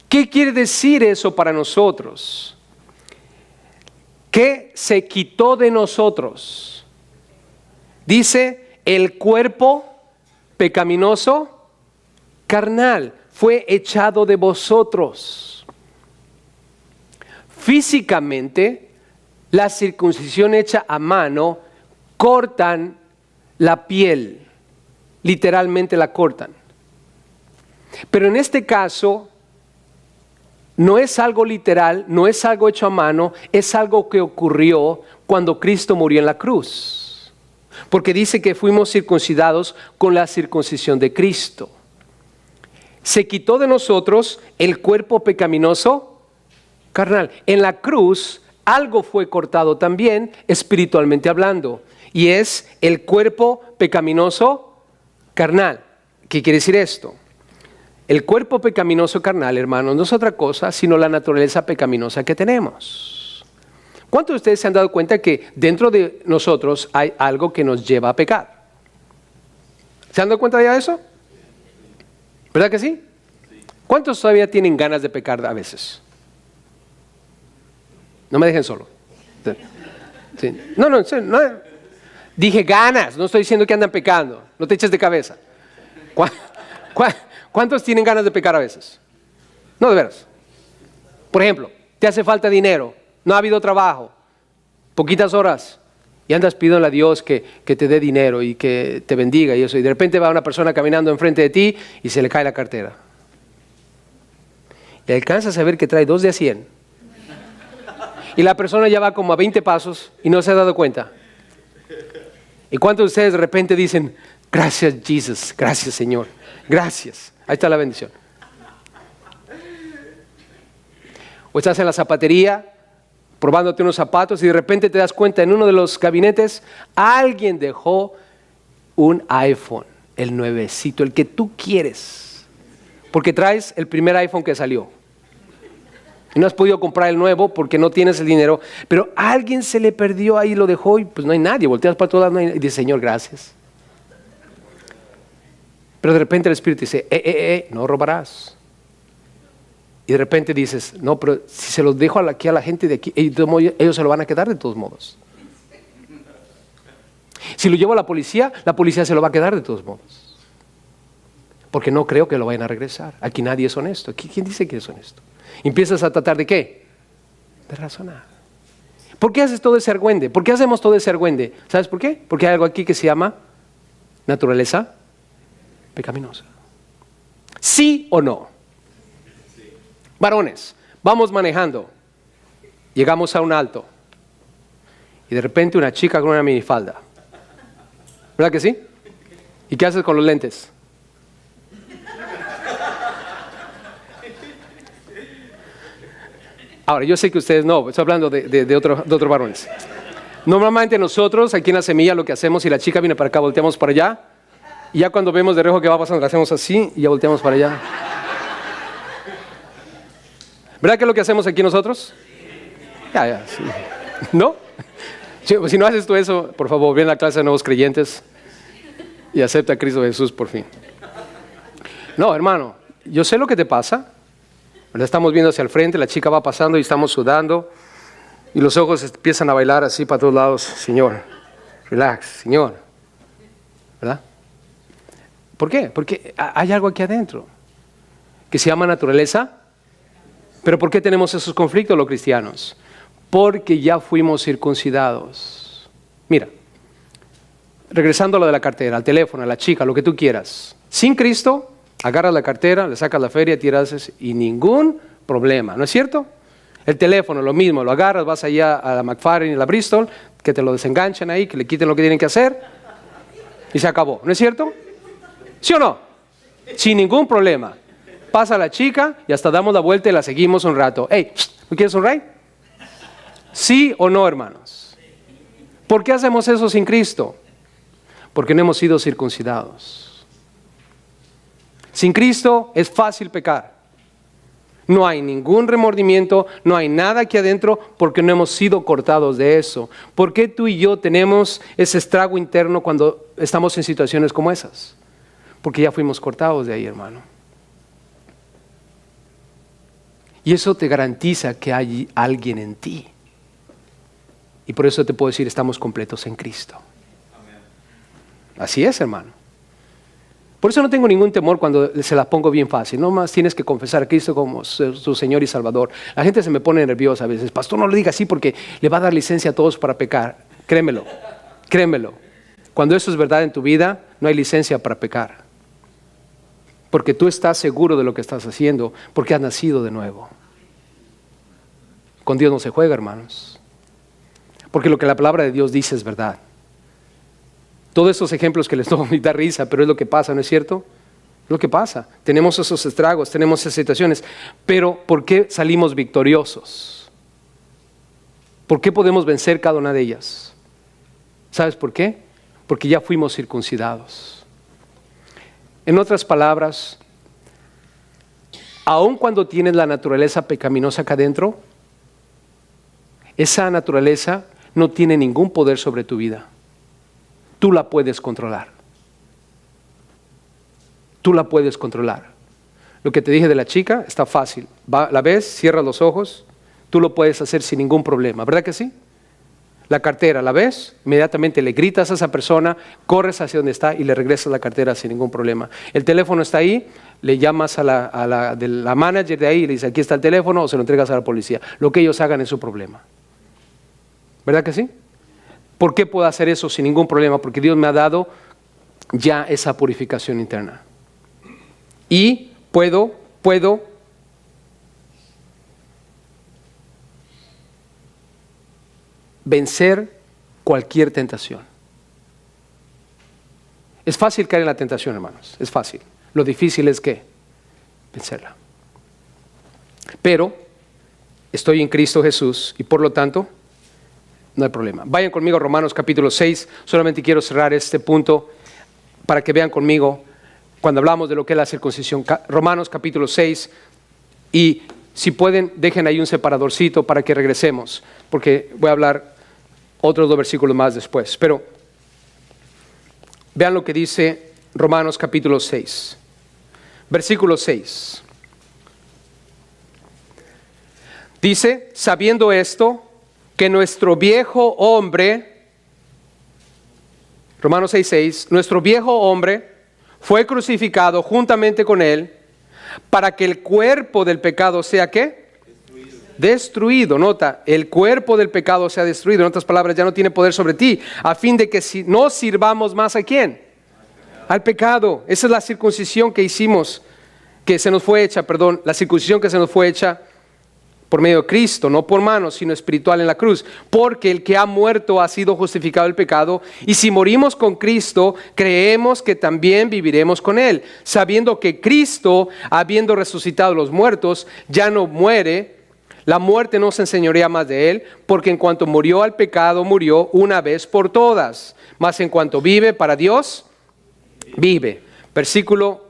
Speaker 1: ¿Qué quiere decir eso para nosotros? ¿Qué se quitó de nosotros? Dice, el cuerpo pecaminoso carnal fue echado de vosotros. Físicamente, la circuncisión hecha a mano cortan la piel, literalmente la cortan. Pero en este caso, no es algo literal, no es algo hecho a mano, es algo que ocurrió cuando Cristo murió en la cruz. Porque dice que fuimos circuncidados con la circuncisión de Cristo. Se quitó de nosotros el cuerpo pecaminoso carnal. En la cruz algo fue cortado también, espiritualmente hablando, y es el cuerpo pecaminoso carnal. ¿Qué quiere decir esto? El cuerpo pecaminoso carnal, hermanos, no es otra cosa sino la naturaleza pecaminosa que tenemos. ¿Cuántos de ustedes se han dado cuenta que dentro de nosotros hay algo que nos lleva a pecar? ¿Se han dado cuenta ya de eso? ¿Verdad que sí? ¿Cuántos todavía tienen ganas de pecar a veces? No me dejen solo. Sí. No, dije ganas, no estoy diciendo que andan pecando. No te eches de cabeza. ¿Cuántos tienen ganas de pecar a veces? No, de veras. Por ejemplo, te hace falta dinero, no ha habido trabajo, poquitas horas, y andas pidiendo a Dios que te dé dinero y que te bendiga y eso, y de repente va una persona caminando enfrente de ti y se le cae la cartera. Y alcanzas a ver que trae 2 de a 100. Y la persona ya va como a 20 pasos y no se ha dado cuenta. ¿Y cuántos de ustedes de repente dicen, gracias Jesús, gracias Señor, gracias? Ahí está la bendición. O estás en la zapatería probándote unos zapatos y de repente te das cuenta en uno de los gabinetes alguien dejó un iPhone, el nuevecito, el que tú quieres, porque traes el primer iPhone que salió. Y no has podido comprar el nuevo porque no tienes el dinero, pero a alguien se le perdió ahí, lo dejó y pues no hay nadie, volteas para todos lados y dices, Señor, gracias. Pero de repente el Espíritu dice, no robarás. Y de repente dices, no, pero si se los dejo aquí a la gente de aquí, ellos se lo van a quedar de todos modos. Si lo llevo a la policía se lo va a quedar de todos modos. Porque no creo que lo vayan a regresar. Aquí nadie es honesto. ¿Quién dice que es honesto? Empiezas a tratar de ¿qué? De razonar. ¿Por qué haces todo ese argüende? ¿Por qué hacemos todo ese argüende? ¿Sabes por qué? Porque hay algo aquí que se llama naturaleza pecaminosa. ¿Sí o no? Varones, vamos manejando, llegamos a un alto y de repente una chica con una minifalda. ¿Verdad que sí? ¿Y qué haces con los lentes? Ahora, yo sé que ustedes no, estoy hablando de otros varones. Normalmente nosotros aquí en La Semilla lo que hacemos, si la chica viene para acá, volteamos para allá, y ya cuando vemos de reojo que va pasando, le hacemos así y ya volteamos para allá. ¿Verdad que es lo que hacemos aquí nosotros? Ya, sí. ¿No? Si no haces tú eso, por favor, ven a la clase de nuevos creyentes y acepta a Cristo Jesús por fin. No, hermano, yo sé lo que te pasa. Estamos viendo hacia el frente, la chica va pasando y estamos sudando y los ojos empiezan a bailar así para todos lados. Señor, relax, Señor. ¿Verdad? ¿Por qué? Porque hay algo aquí adentro que se llama naturaleza ¿Pero por qué tenemos esos conflictos los cristianos? Porque ya fuimos circuncidados. Mira, regresando a lo de la cartera, al teléfono, a la chica, lo que tú quieras. Sin Cristo, agarras la cartera, le sacas la feria, tiras y ningún problema, ¿no es cierto? El teléfono, lo mismo, lo agarras, vas allá a la McFarlane y a la Bristol, que te lo desenganchan ahí, que le quiten lo que tienen que hacer y se acabó, ¿no es cierto? ¿Sí o no? Sin ningún problema. Pasa la chica y hasta damos la vuelta y la seguimos un rato. Hey, ¿no quieres un ride? ¿Sí o no, hermanos? ¿Por qué hacemos eso sin Cristo? Porque no hemos sido circuncidados. Sin Cristo es fácil pecar. No hay ningún remordimiento, no hay nada aquí adentro porque no hemos sido cortados de eso. ¿Por qué tú y yo tenemos ese estrago interno cuando estamos en situaciones como esas? Porque ya fuimos cortados de ahí, hermano. Y eso te garantiza que hay alguien en ti. Y por eso te puedo decir, estamos completos en Cristo. Así es, hermano. Por eso no tengo ningún temor cuando se la pongo bien fácil. No más tienes que confesar a Cristo como su Señor y Salvador. La gente se me pone nerviosa a veces. Pastor, no lo diga así porque le va a dar licencia a todos para pecar. Créemelo, créemelo. Cuando eso es verdad en tu vida, no hay licencia para pecar. Porque tú estás seguro de lo que estás haciendo, porque has nacido de nuevo. Con Dios no se juega, hermanos. Porque lo que la palabra de Dios dice es verdad. Todos esos ejemplos que les doy da risa, pero es lo que pasa, ¿no es cierto? Es lo que pasa. Tenemos esos estragos, tenemos esas situaciones. Pero ¿por qué salimos victoriosos? ¿Por qué podemos vencer cada una de ellas? ¿Sabes por qué? Porque ya fuimos circuncidados. En otras palabras, aun cuando tienes la naturaleza pecaminosa acá adentro, esa naturaleza no tiene ningún poder sobre tu vida. Tú la puedes controlar. Tú la puedes controlar. Lo que te dije de la chica está fácil. La ves, cierras los ojos, tú lo puedes hacer sin ningún problema. ¿Verdad que sí? La cartera, ¿la ves? Inmediatamente le gritas a esa persona, corres hacia donde está y le regresas la cartera sin ningún problema. El teléfono está ahí, le llamas a la manager de ahí y le dices, aquí está el teléfono, o se lo entregas a la policía. Lo que ellos hagan es su problema. ¿Verdad que sí? ¿Por qué puedo hacer eso sin ningún problema? Porque Dios me ha dado ya esa purificación interna. Y puedo vencer cualquier tentación. Es fácil caer en la tentación, hermanos. Es fácil. Lo difícil es que vencerla. Pero estoy en Cristo Jesús y por lo tanto no hay problema. Vayan conmigo a Romanos capítulo 6. Solamente quiero cerrar este punto para que vean conmigo cuando hablamos de lo que es la circuncisión. Romanos capítulo 6. Y si pueden, dejen ahí un separadorcito para que regresemos, porque voy a hablar otros 2 versículos más después. Pero vean lo que dice Romanos capítulo 6. Versículo 6. Dice, sabiendo esto, que nuestro viejo hombre, Romanos 6:6, nuestro viejo hombre fue crucificado juntamente con él para que el cuerpo del pecado sea ¿qué? Destruido. Nota, el cuerpo del pecado sea destruido. En otras palabras, ya no tiene poder sobre ti, a fin de que no sirvamos más ¿a quién? Al pecado. Esa es la circuncisión que hicimos, que se nos fue hecha, la circuncisión que se nos fue hecha por medio de Cristo, no por manos, sino espiritual en la cruz. Porque el que ha muerto ha sido justificado del pecado, y si morimos con Cristo, creemos que también viviremos con Él, sabiendo que Cristo, habiendo resucitado a los muertos, ya no muere. La muerte no se enseñorea más de Él, porque en cuanto murió al pecado, murió una vez por todas. Mas en cuanto vive para Dios, vive. Versículo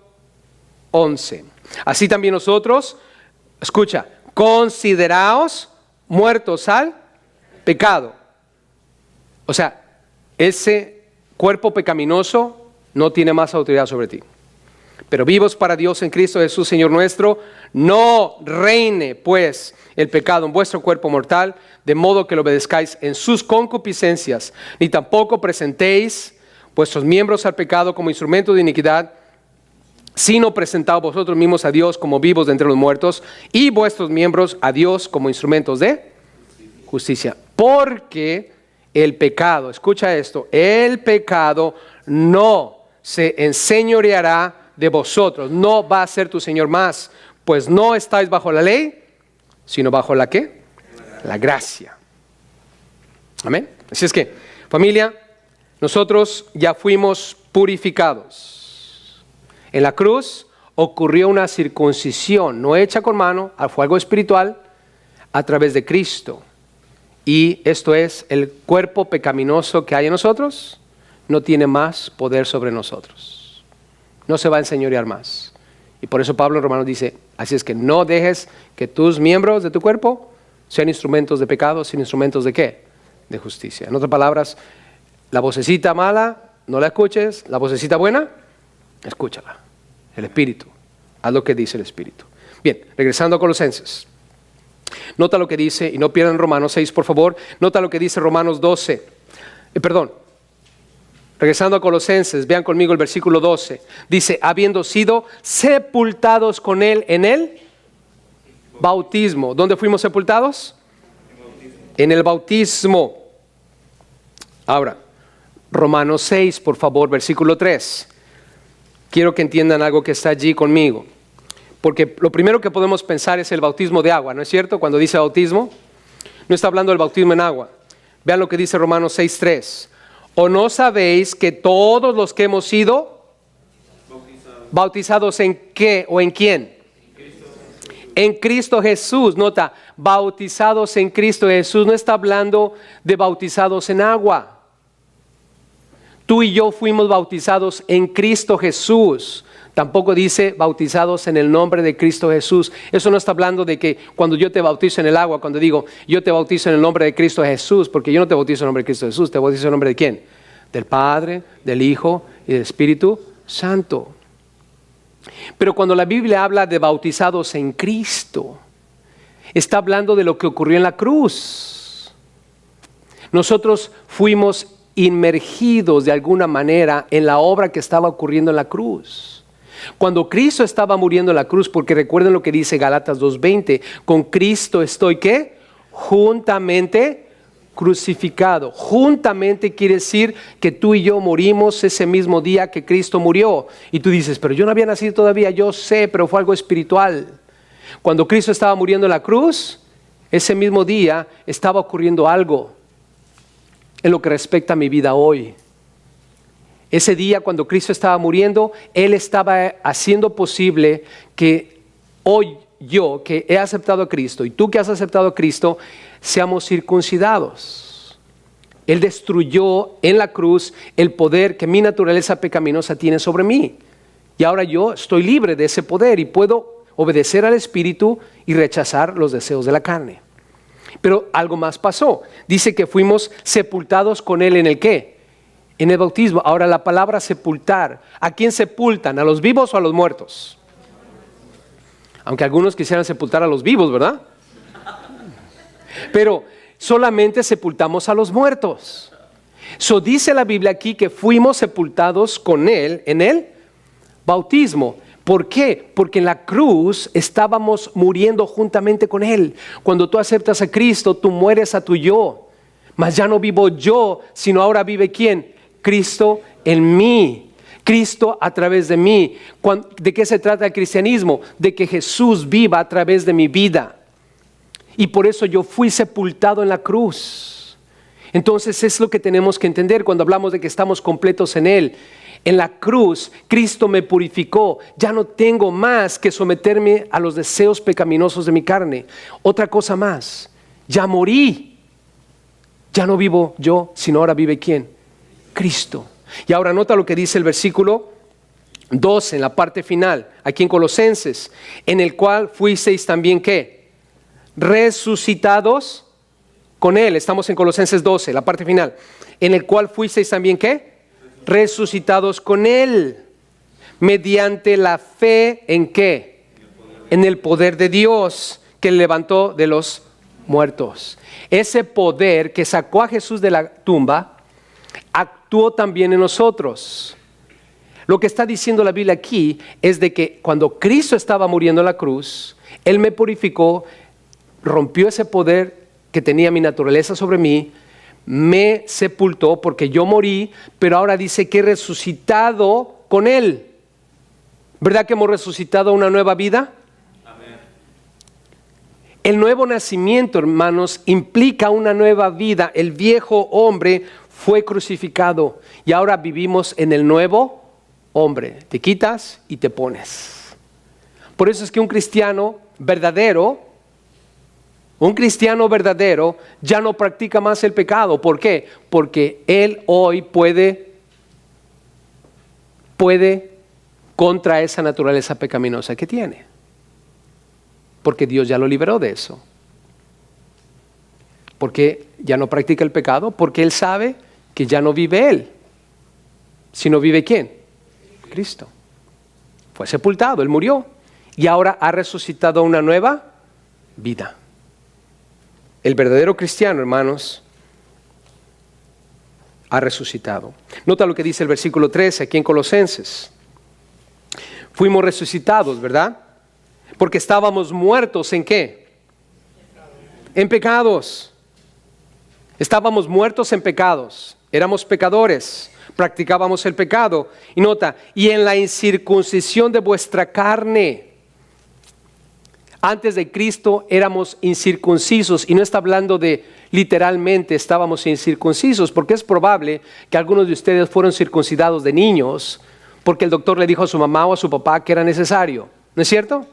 Speaker 1: 11. Así también nosotros, escucha, consideraos muertos al pecado. O sea, ese cuerpo pecaminoso no tiene más autoridad sobre ti. Pero vivos para Dios en Cristo Jesús, Señor nuestro. No reine, pues, el pecado en vuestro cuerpo mortal, de modo que lo obedezcáis en sus concupiscencias, ni tampoco presentéis vuestros miembros al pecado como instrumento de iniquidad sino presentaos vosotros mismos a Dios como vivos de entre los muertos y vuestros miembros a Dios como instrumentos de justicia. Porque el pecado, escucha esto, el pecado no se enseñoreará de vosotros, no va a ser tu Señor más, pues no estáis bajo la ley, sino bajo la ¿qué? La gracia. Amén. Así es que, familia, nosotros ya fuimos purificados. En la cruz ocurrió una circuncisión, no hecha con mano, fue algo espiritual, a través de Cristo. Y esto es, el cuerpo pecaminoso que hay en nosotros no tiene más poder sobre nosotros. No se va a enseñorear más. Y por eso Pablo en Romanos dice, así es que no dejes que tus miembros de tu cuerpo sean instrumentos de pecado, sino instrumentos de ¿qué? De justicia. En otras palabras, la vocecita mala, no la escuches. La vocecita buena, escúchala. El Espíritu. Haz lo que dice el Espíritu. Bien, regresando a Colosenses. Nota lo que dice, y no pierdan Romanos 6, por favor. Nota lo que dice Romanos 12. Regresando a Colosenses, vean conmigo el versículo 12. Dice, habiendo sido sepultados con Él en el bautismo. ¿Dónde fuimos sepultados? En el bautismo. Ahora, Romanos 6, por favor, versículo 3. Quiero que entiendan algo que está allí conmigo. Porque lo primero que podemos pensar es el bautismo de agua, ¿no es cierto? Cuando dice bautismo, no está hablando del bautismo en agua. Vean lo que dice Romanos 6, 3. ¿O no sabéis que todos los que hemos sido bautizados en qué o en quién? En Cristo Jesús. Nota, bautizados en Cristo Jesús. No está hablando de bautizados en agua. Tú y yo fuimos bautizados en Cristo Jesús. Tampoco dice bautizados en el nombre de Cristo Jesús. Eso no está hablando de que cuando yo te bautizo en el agua, cuando digo yo te bautizo en el nombre de Cristo Jesús, porque yo no te bautizo en el nombre de Cristo Jesús, te bautizo en el nombre de ¿quién? Del Padre, del Hijo y del Espíritu Santo. Pero cuando la Biblia habla de bautizados en Cristo, está hablando de lo que ocurrió en la cruz. Nosotros fuimos inmergidos de alguna manera en la obra que estaba ocurriendo en la cruz. Cuando Cristo estaba muriendo en la cruz, porque recuerden lo que dice Gálatas 2:20, con Cristo estoy ¿qué? Juntamente crucificado. Juntamente quiere decir que tú y yo morimos ese mismo día que Cristo murió. Y tú dices, pero yo no había nacido todavía. Yo sé, pero fue algo espiritual. Cuando Cristo estaba muriendo en la cruz, ese mismo día estaba ocurriendo algo en lo que respecta a mi vida hoy. Ese día cuando Cristo estaba muriendo, Él estaba haciendo posible que hoy yo, que he aceptado a Cristo, y tú que has aceptado a Cristo, seamos circuncidados. Él destruyó en la cruz el poder que mi naturaleza pecaminosa tiene sobre mí. Y ahora yo estoy libre de ese poder y puedo obedecer al Espíritu y rechazar los deseos de la carne. Pero algo más pasó. Dice que fuimos sepultados con Él en el ¿qué? En el bautismo. Ahora la palabra sepultar, ¿a quién sepultan? ¿A los vivos o a los muertos? Aunque algunos quisieran sepultar a los vivos, ¿verdad? Pero solamente sepultamos a los muertos. So dice la Biblia aquí que fuimos sepultados con Él en el bautismo. ¿Por qué? Porque en la cruz estábamos muriendo juntamente con Él. Cuando tú aceptas a Cristo, tú mueres a tu yo. Mas ya no vivo yo, sino ahora vive ¿quién? Cristo en mí. Cristo a través de mí. ¿De qué se trata el cristianismo? De que Jesús viva a través de mi vida. Y por eso yo fui sepultado en la cruz. Entonces es lo que tenemos que entender cuando hablamos de que estamos completos en Él. En la cruz, Cristo me purificó. Ya no tengo más que someterme a los deseos pecaminosos de mi carne. Otra cosa más, ya morí. Ya no vivo yo, sino ahora vive ¿quién? Cristo. Y ahora nota lo que dice el versículo 12 en la parte final, aquí en Colosenses, en el cual fuisteis también ¿qué? Resucitados con Él. Estamos en Colosenses 12, la parte final. En el cual fuisteis también ¿qué? Resucitados con Él, mediante la fe ¿en qué? En el poder de Dios que levantó de los muertos. Ese poder que sacó a Jesús de la tumba actuó también en nosotros. Lo que está diciendo la Biblia aquí es de que cuando Cristo estaba muriendo en la cruz, Él me purificó, rompió ese poder que tenía mi naturaleza sobre mí, me sepultó porque yo morí, pero ahora dice que he resucitado con Él. ¿Verdad que hemos resucitado a una nueva vida? Amén. El nuevo nacimiento, hermanos, implica una nueva vida. El viejo hombre fue crucificado y ahora vivimos en el nuevo hombre. Te quitas y te pones. Por eso es que un cristiano verdadero ya no practica más el pecado. ¿Por qué? Porque él hoy puede contra esa naturaleza pecaminosa que tiene. Porque Dios ya lo liberó de eso. Porque ya no practica el pecado, porque él sabe que ya no vive él, sino vive ¿quién? Cristo. Fue sepultado, él murió y ahora ha resucitado una nueva vida. El verdadero cristiano, hermanos, ha resucitado. Nota lo que dice el versículo 13 aquí en Colosenses. Fuimos resucitados, ¿verdad? Porque estábamos muertos ¿en qué? En pecados. Estábamos muertos en pecados. Éramos pecadores. Practicábamos el pecado. Y nota, y en la incircuncisión de vuestra carne. Antes de Cristo éramos incircuncisos. Y no está hablando de literalmente estábamos incircuncisos. Porque es probable que algunos de ustedes fueron circuncidados de niños. Porque el doctor le dijo a su mamá o a su papá que era necesario. ¿No es cierto?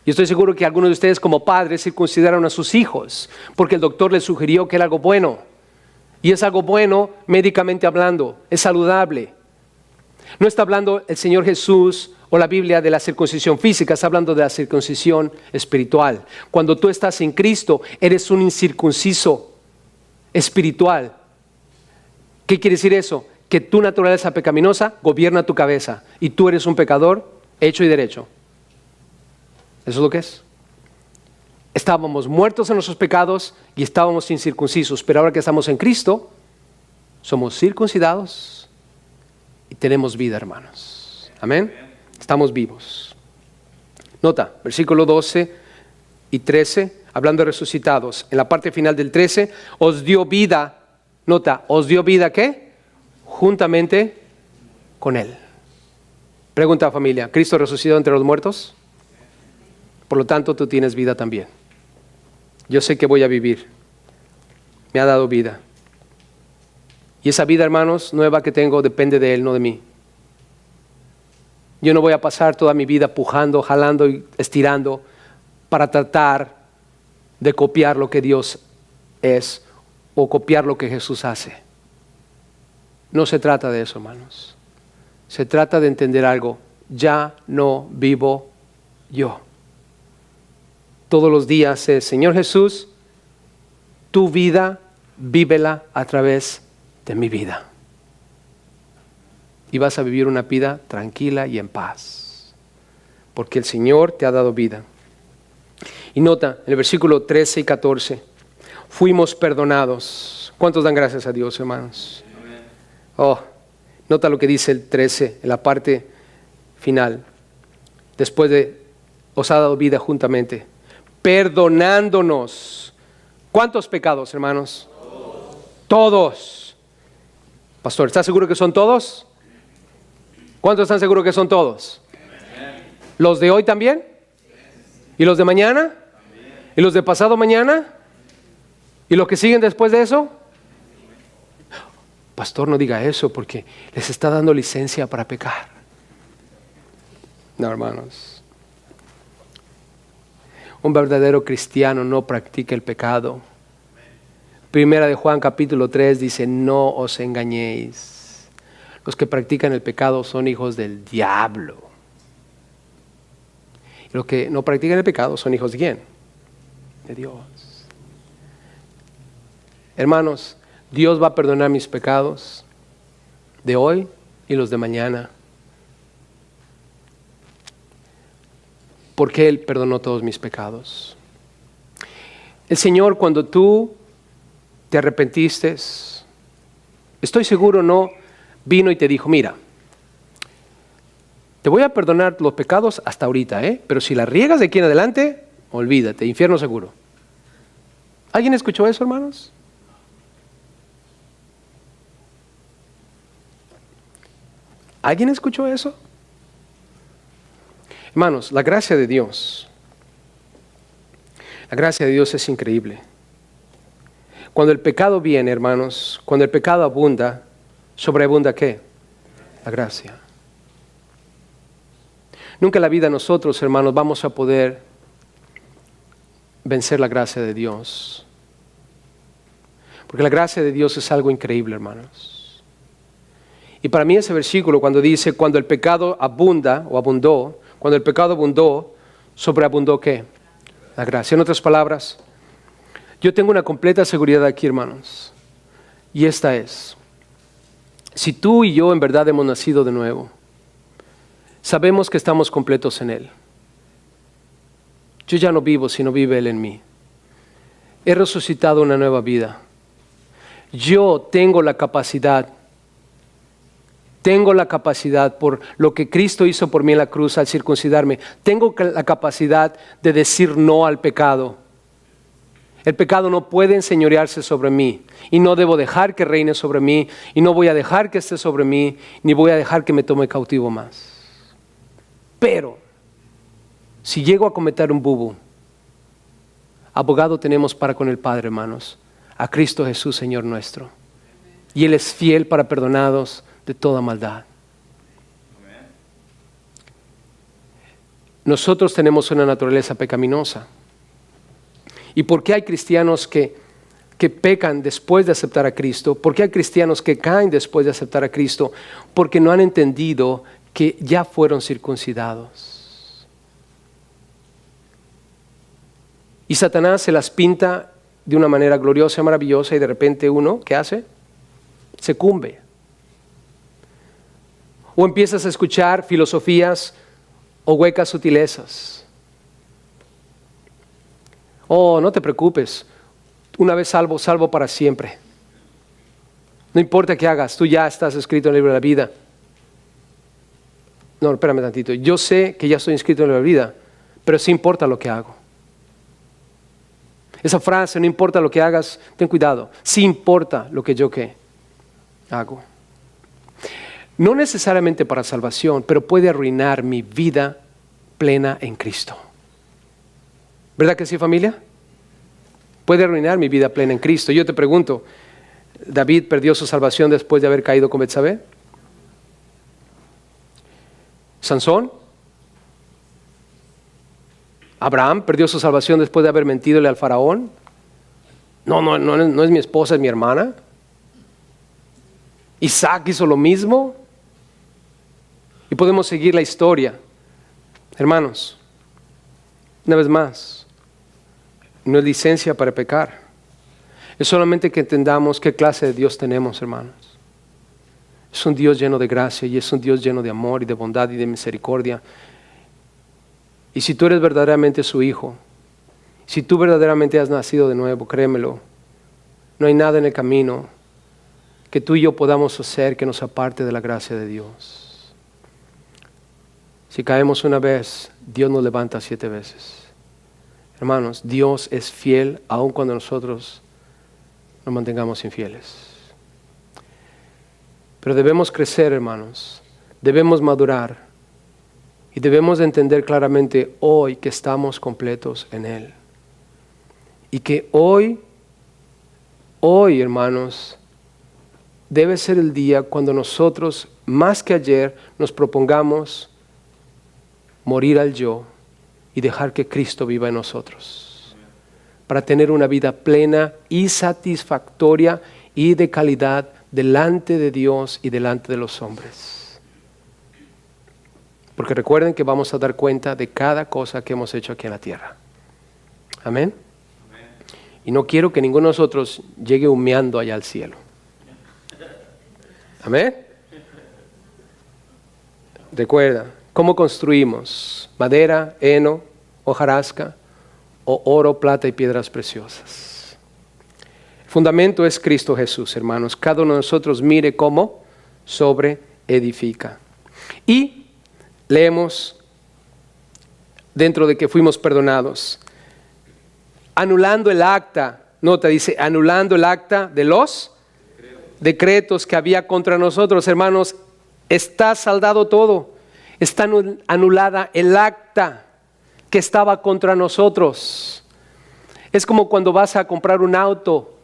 Speaker 1: Yo estoy seguro que algunos de ustedes como padres circuncidaron a sus hijos. Porque el doctor les sugirió que era algo bueno. Y es algo bueno médicamente hablando. Es saludable. No está hablando el Señor Jesús o la Biblia de la circuncisión física. Está hablando de la circuncisión espiritual. Cuando tú estás en Cristo, eres un incircunciso espiritual. ¿Qué quiere decir eso? Que tu naturaleza pecaminosa gobierna tu cabeza y tú eres un pecador hecho y derecho. Eso es lo que es. Estábamos muertos en nuestros pecados y estábamos incircuncisos, pero ahora que estamos en Cristo, somos circuncidados y tenemos vida, hermanos. Amén. Estamos vivos. Nota, versículo 12 y 13, hablando de resucitados. En la parte final del 13, os dio vida. Nota, os dio vida, ¿qué? Juntamente con Él. Pregunta, familia, ¿Cristo resucitó entre los muertos? Por lo tanto, tú tienes vida también. Yo sé que voy a vivir. Me ha dado vida. Y esa vida, hermanos, nueva que tengo depende de Él, no de mí. Yo no voy a pasar toda mi vida pujando, jalando y estirando para tratar de copiar lo que Dios es o copiar lo que Jesús hace. No se trata de eso, hermanos. Se trata de entender algo. Ya no vivo yo. Todos los días es, Señor Jesús, tu vida, vívela a través de mi vida. Y vas a vivir una vida tranquila y en paz. Porque el Señor te ha dado vida. Y nota, en el versículo 13 y 14, fuimos perdonados. ¿Cuántos dan gracias a Dios, hermanos? Oh, nota lo que dice el 13, en la parte final. Después de, os ha dado vida juntamente. Perdonándonos. ¿Cuántos pecados, hermanos? Todos. Pastor, ¿estás seguro que son todos? ¿Cuántos están seguros que son todos? ¿Los de hoy también? ¿Y los de mañana? ¿Y los de pasado mañana? ¿Y los que siguen después de eso? Pastor, no diga eso porque les está dando licencia para pecar. No, hermanos. Un verdadero cristiano no practica el pecado. Primera de Juan capítulo 3 dice, no os engañéis. Los que practican el pecado son hijos del diablo. Y los que no practican el pecado son hijos de ¿quién? De Dios. Hermanos, Dios va a perdonar mis pecados de hoy y los de mañana. Porque Él perdonó todos mis pecados. El Señor, cuando tú te arrepentiste, estoy seguro no vino y te dijo, mira, Te voy a perdonar los pecados hasta ahorita, pero si la riegas de aquí en adelante, olvídate, infierno seguro. ¿Alguien escuchó eso, hermanos? ¿Alguien escuchó eso? Hermanos, la gracia de Dios es increíble. Cuando el pecado viene, hermanos, cuando el pecado abunda, sobreabunda ¿qué? La gracia. Nunca en la vida nosotros, hermanos, vamos a poder vencer la gracia de Dios. Porque la gracia de Dios es algo increíble, hermanos. Y para mí ese versículo cuando dice, cuando el pecado abunda o abundó, cuando el pecado abundó, sobreabundó ¿qué? La gracia. En otras palabras, yo tengo una completa seguridad aquí, hermanos. Y esta es, si tú y yo en verdad hemos nacido de nuevo, sabemos que estamos completos en Él. Yo ya no vivo, sino vive Él en mí. He resucitado una nueva vida. Yo tengo la capacidad por lo que Cristo hizo por mí en la cruz al circuncidarme. Tengo la capacidad de decir no al pecado. El pecado no puede enseñorearse sobre mí y no debo dejar que reine sobre mí y no voy a dejar que esté sobre mí ni voy a dejar que me tome cautivo más. Pero si llego a cometer un bubu, abogado tenemos para con el Padre, hermanos, a Cristo Jesús, Señor nuestro. Y Él es fiel para perdonarnos de toda maldad. Nosotros tenemos una naturaleza pecaminosa. ¿Y por qué hay cristianos que pecan después de aceptar a Cristo? ¿Por qué hay cristianos que caen después de aceptar a Cristo? Porque no han entendido que ya fueron circuncidados. Y Satanás se las pinta de una manera gloriosa, maravillosa, y de repente uno, ¿qué hace? Se cumbe. O empiezas a escuchar filosofías o huecas sutilezas. Oh, no te preocupes, una vez salvo, salvo para siempre. No importa qué hagas, tú ya estás escrito en el libro de la vida. No, espérame tantito, yo sé que ya estoy inscrito en el libro de la vida, pero sí importa lo que hago. Esa frase, no importa lo que hagas, ten cuidado, sí importa lo que yo ¿qué? Hago. No necesariamente para salvación, pero puede arruinar mi vida plena en Cristo. ¿Verdad que sí, familia? Puede arruinar mi vida plena en Cristo. Yo te pregunto, ¿David perdió su salvación después de haber caído con Betsabé? ¿Sansón? ¿Abraham perdió su salvación después de haber mentídole al faraón? No es mi esposa, es mi hermana. ¿Isaac hizo lo mismo? Y podemos seguir la historia. Hermanos, una vez más, no es licencia para pecar. Es solamente que entendamos qué clase de Dios tenemos, hermanos. Es un Dios lleno de gracia y es un Dios lleno de amor y de bondad y de misericordia. Y si tú eres verdaderamente su hijo, si tú verdaderamente has nacido de nuevo, créemelo, no hay nada en el camino que tú y yo podamos hacer que nos aparte de la gracia de Dios. Si caemos una vez, Dios nos levanta 7 veces. Hermanos, Dios es fiel aun cuando nosotros nos mantengamos infieles. Pero debemos crecer, hermanos, debemos madurar y debemos entender claramente hoy que estamos completos en Él. Y que hoy, hermanos, debe ser el día cuando nosotros, más que ayer, nos propongamos morir al yo y dejar que Cristo viva en nosotros, para tener una vida plena y satisfactoria y de calidad delante de Dios y delante de los hombres. Porque recuerden que vamos a dar cuenta de cada cosa que hemos hecho aquí en la tierra. Amén. Y no quiero que ninguno de nosotros llegue humeando allá al cielo. Amén. Recuerda, ¿cómo construimos? Madera, heno, hojarasca, o oro, plata y piedras preciosas. El fundamento es Cristo Jesús, hermanos. Cada uno de nosotros mire cómo sobre edifica. Y leemos dentro de que fuimos perdonados. Anulando el acta, nota, dice, anulando el acta de los decretos que había contra nosotros, hermanos, está saldado todo. Está anulada el acta que estaba contra nosotros. Es como cuando vas a comprar un auto.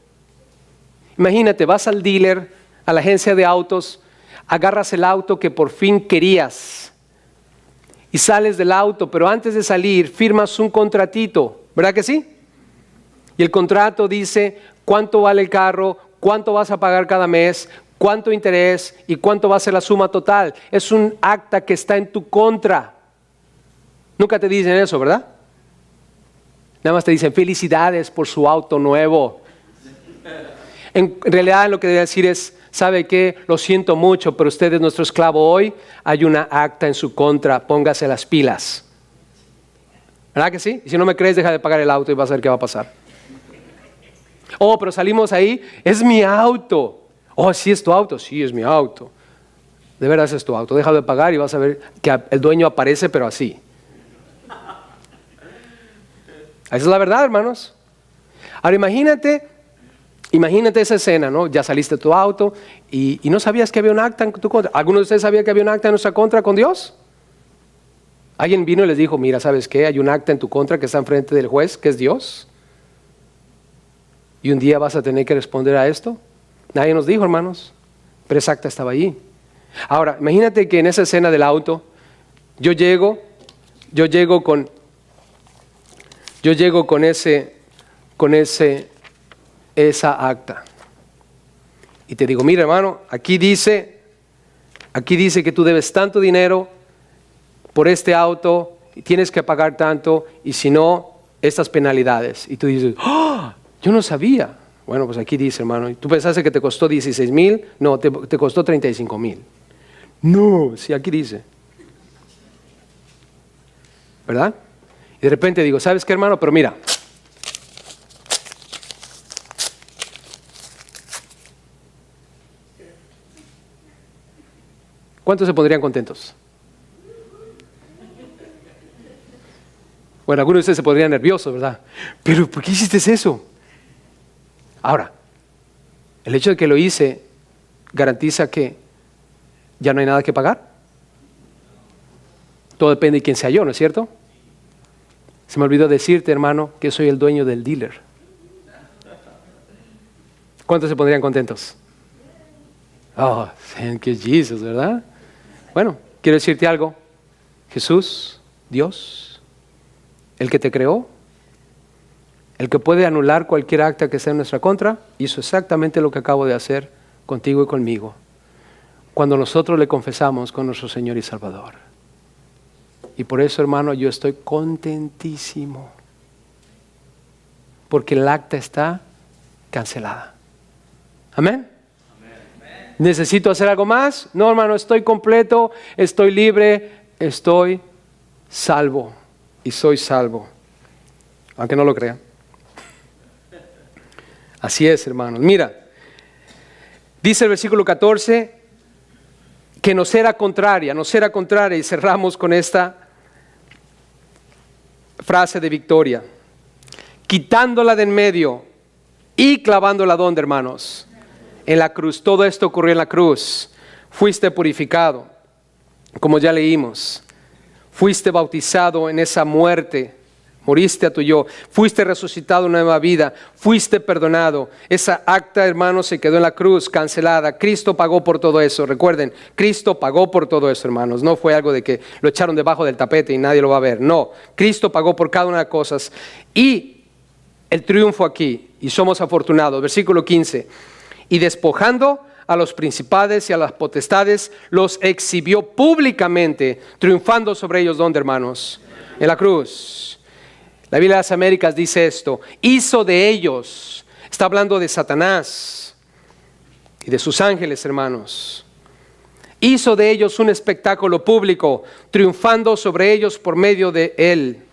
Speaker 1: Imagínate, vas al dealer, a la agencia de autos, agarras el auto que por fin querías y sales del auto, pero antes de salir firmas un contratito, ¿verdad que sí? Y el contrato dice cuánto vale el carro, cuánto vas a pagar cada mes, cuánto interés y cuánto va a ser la suma total. Es un acta que está en tu contra. Nunca te dicen eso, ¿verdad? Nada más te dicen felicidades por su auto nuevo. En realidad lo que debe decir es, ¿sabe qué? Lo siento mucho, pero usted es nuestro esclavo hoy. Hay una acta en su contra, póngase las pilas. ¿Verdad que sí? Y si no me crees, deja de pagar el auto y vas a ver qué va a pasar. Oh, pero salimos ahí, es mi auto. Oh, ¿sí es tu auto? Sí, es mi auto. De veras es tu auto, deja de pagar y vas a ver que el dueño aparece, pero así. Esa es la verdad, hermanos. Ahora imagínate esa escena, ¿no? Ya saliste de tu auto y no sabías que había un acta en tu contra. ¿Alguno de ustedes sabía que había un acta en nuestra contra con Dios? Alguien vino y les dijo, mira, ¿sabes qué? Hay un acta en tu contra que está enfrente del juez, que es Dios. Y un día vas a tener que responder a esto. Nadie nos dijo, hermanos, pero esa acta estaba allí. Ahora, imagínate que en esa escena del auto, yo llego con esa acta. Y te digo, mira, hermano, aquí dice que tú debes tanto dinero por este auto, y tienes que pagar tanto, y si no, estas penalidades. Y tú dices, ¡oh! Yo no sabía. Bueno, pues aquí dice, hermano, ¿tú pensaste que te costó 16,000? No, te costó 35,000. No, sí, aquí dice. ¿Verdad? Y de repente digo, ¿sabes qué, hermano? Pero mira. ¿Cuántos se pondrían contentos? Bueno, algunos de ustedes se pondrían nerviosos, ¿verdad? Pero ¿por qué hiciste eso? Ahora, el hecho de que lo hice garantiza que ya no hay nada que pagar. Todo depende de quién sea yo, ¿no es cierto? Se me olvidó decirte, hermano, que soy el dueño del dealer. ¿Cuántos se pondrían contentos? Oh, thank you, Jesus, ¿verdad? Bueno, quiero decirte algo. Jesús, Dios, el que te creó, el que puede anular cualquier acta que esté en nuestra contra, hizo exactamente lo que acabo de hacer contigo y conmigo, cuando nosotros le confesamos con nuestro Señor y Salvador. Y por eso, hermano, yo estoy contentísimo, porque el acta está cancelada. Amén. ¿Necesito hacer algo más? No, hermano, estoy completo, estoy libre, estoy salvo y soy salvo, aunque no lo crean. Así es, hermanos. Mira, dice el versículo 14 que nos era contraria, y cerramos con esta frase de victoria. Quitándola de en medio y clavándola ¿dónde, hermanos? En la cruz. Todo esto ocurrió en la cruz. Fuiste purificado, como ya leímos. Fuiste bautizado en esa muerte. Moriste a tu yo, fuiste resucitado en una nueva vida, fuiste perdonado. Esa acta, hermanos, se quedó en la cruz, cancelada. Cristo pagó por todo eso. Recuerden, Cristo pagó por todo eso, hermanos. No fue algo de que lo echaron debajo del tapete y nadie lo va a ver. No, Cristo pagó por cada una de las cosas. Y el triunfo aquí, y somos afortunados. Versículo 15. Y despojando a los principados y a las potestades, los exhibió públicamente, triunfando sobre ellos. ¿Dónde, hermanos? En la cruz. La Biblia de las Américas dice esto: hizo de ellos, está hablando de Satanás y de sus ángeles, hermanos. Hizo de ellos un espectáculo público, triunfando sobre ellos por medio de él.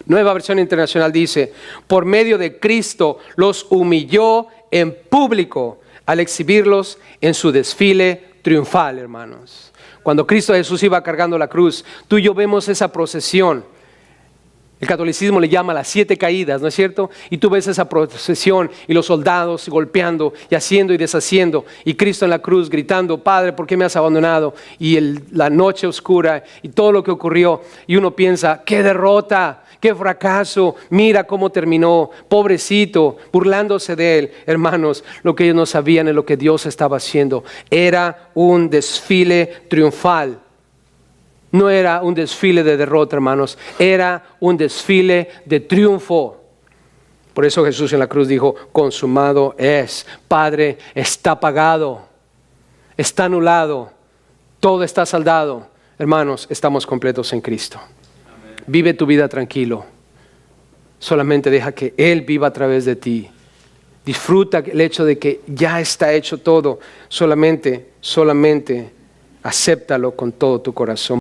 Speaker 1: Nueva Versión Internacional dice: por medio de Cristo los humilló en público al exhibirlos en su desfile triunfal, hermanos. Cuando Cristo Jesús iba cargando la cruz, tú y yo vemos esa procesión. El catolicismo le llama las 7 caídas, ¿no es cierto? Y tú ves esa procesión y los soldados golpeando y haciendo y deshaciendo. Y Cristo en la cruz gritando, Padre, ¿por qué me has abandonado? Y la noche oscura y todo lo que ocurrió. Y uno piensa, ¡qué derrota! ¡Qué fracaso! Mira cómo terminó, pobrecito, burlándose de él. Hermanos, lo que ellos no sabían es lo que Dios estaba haciendo. Era un desfile triunfal. No era un desfile de derrota, hermanos. Era un desfile de triunfo. Por eso Jesús en la cruz dijo, consumado es. Padre, está pagado. Está anulado. Todo está saldado. Hermanos, estamos completos en Cristo. Amén. Vive tu vida tranquilo. Solamente deja que Él viva a través de ti. Disfruta el hecho de que ya está hecho todo. Solamente acéptalo con todo tu corazón.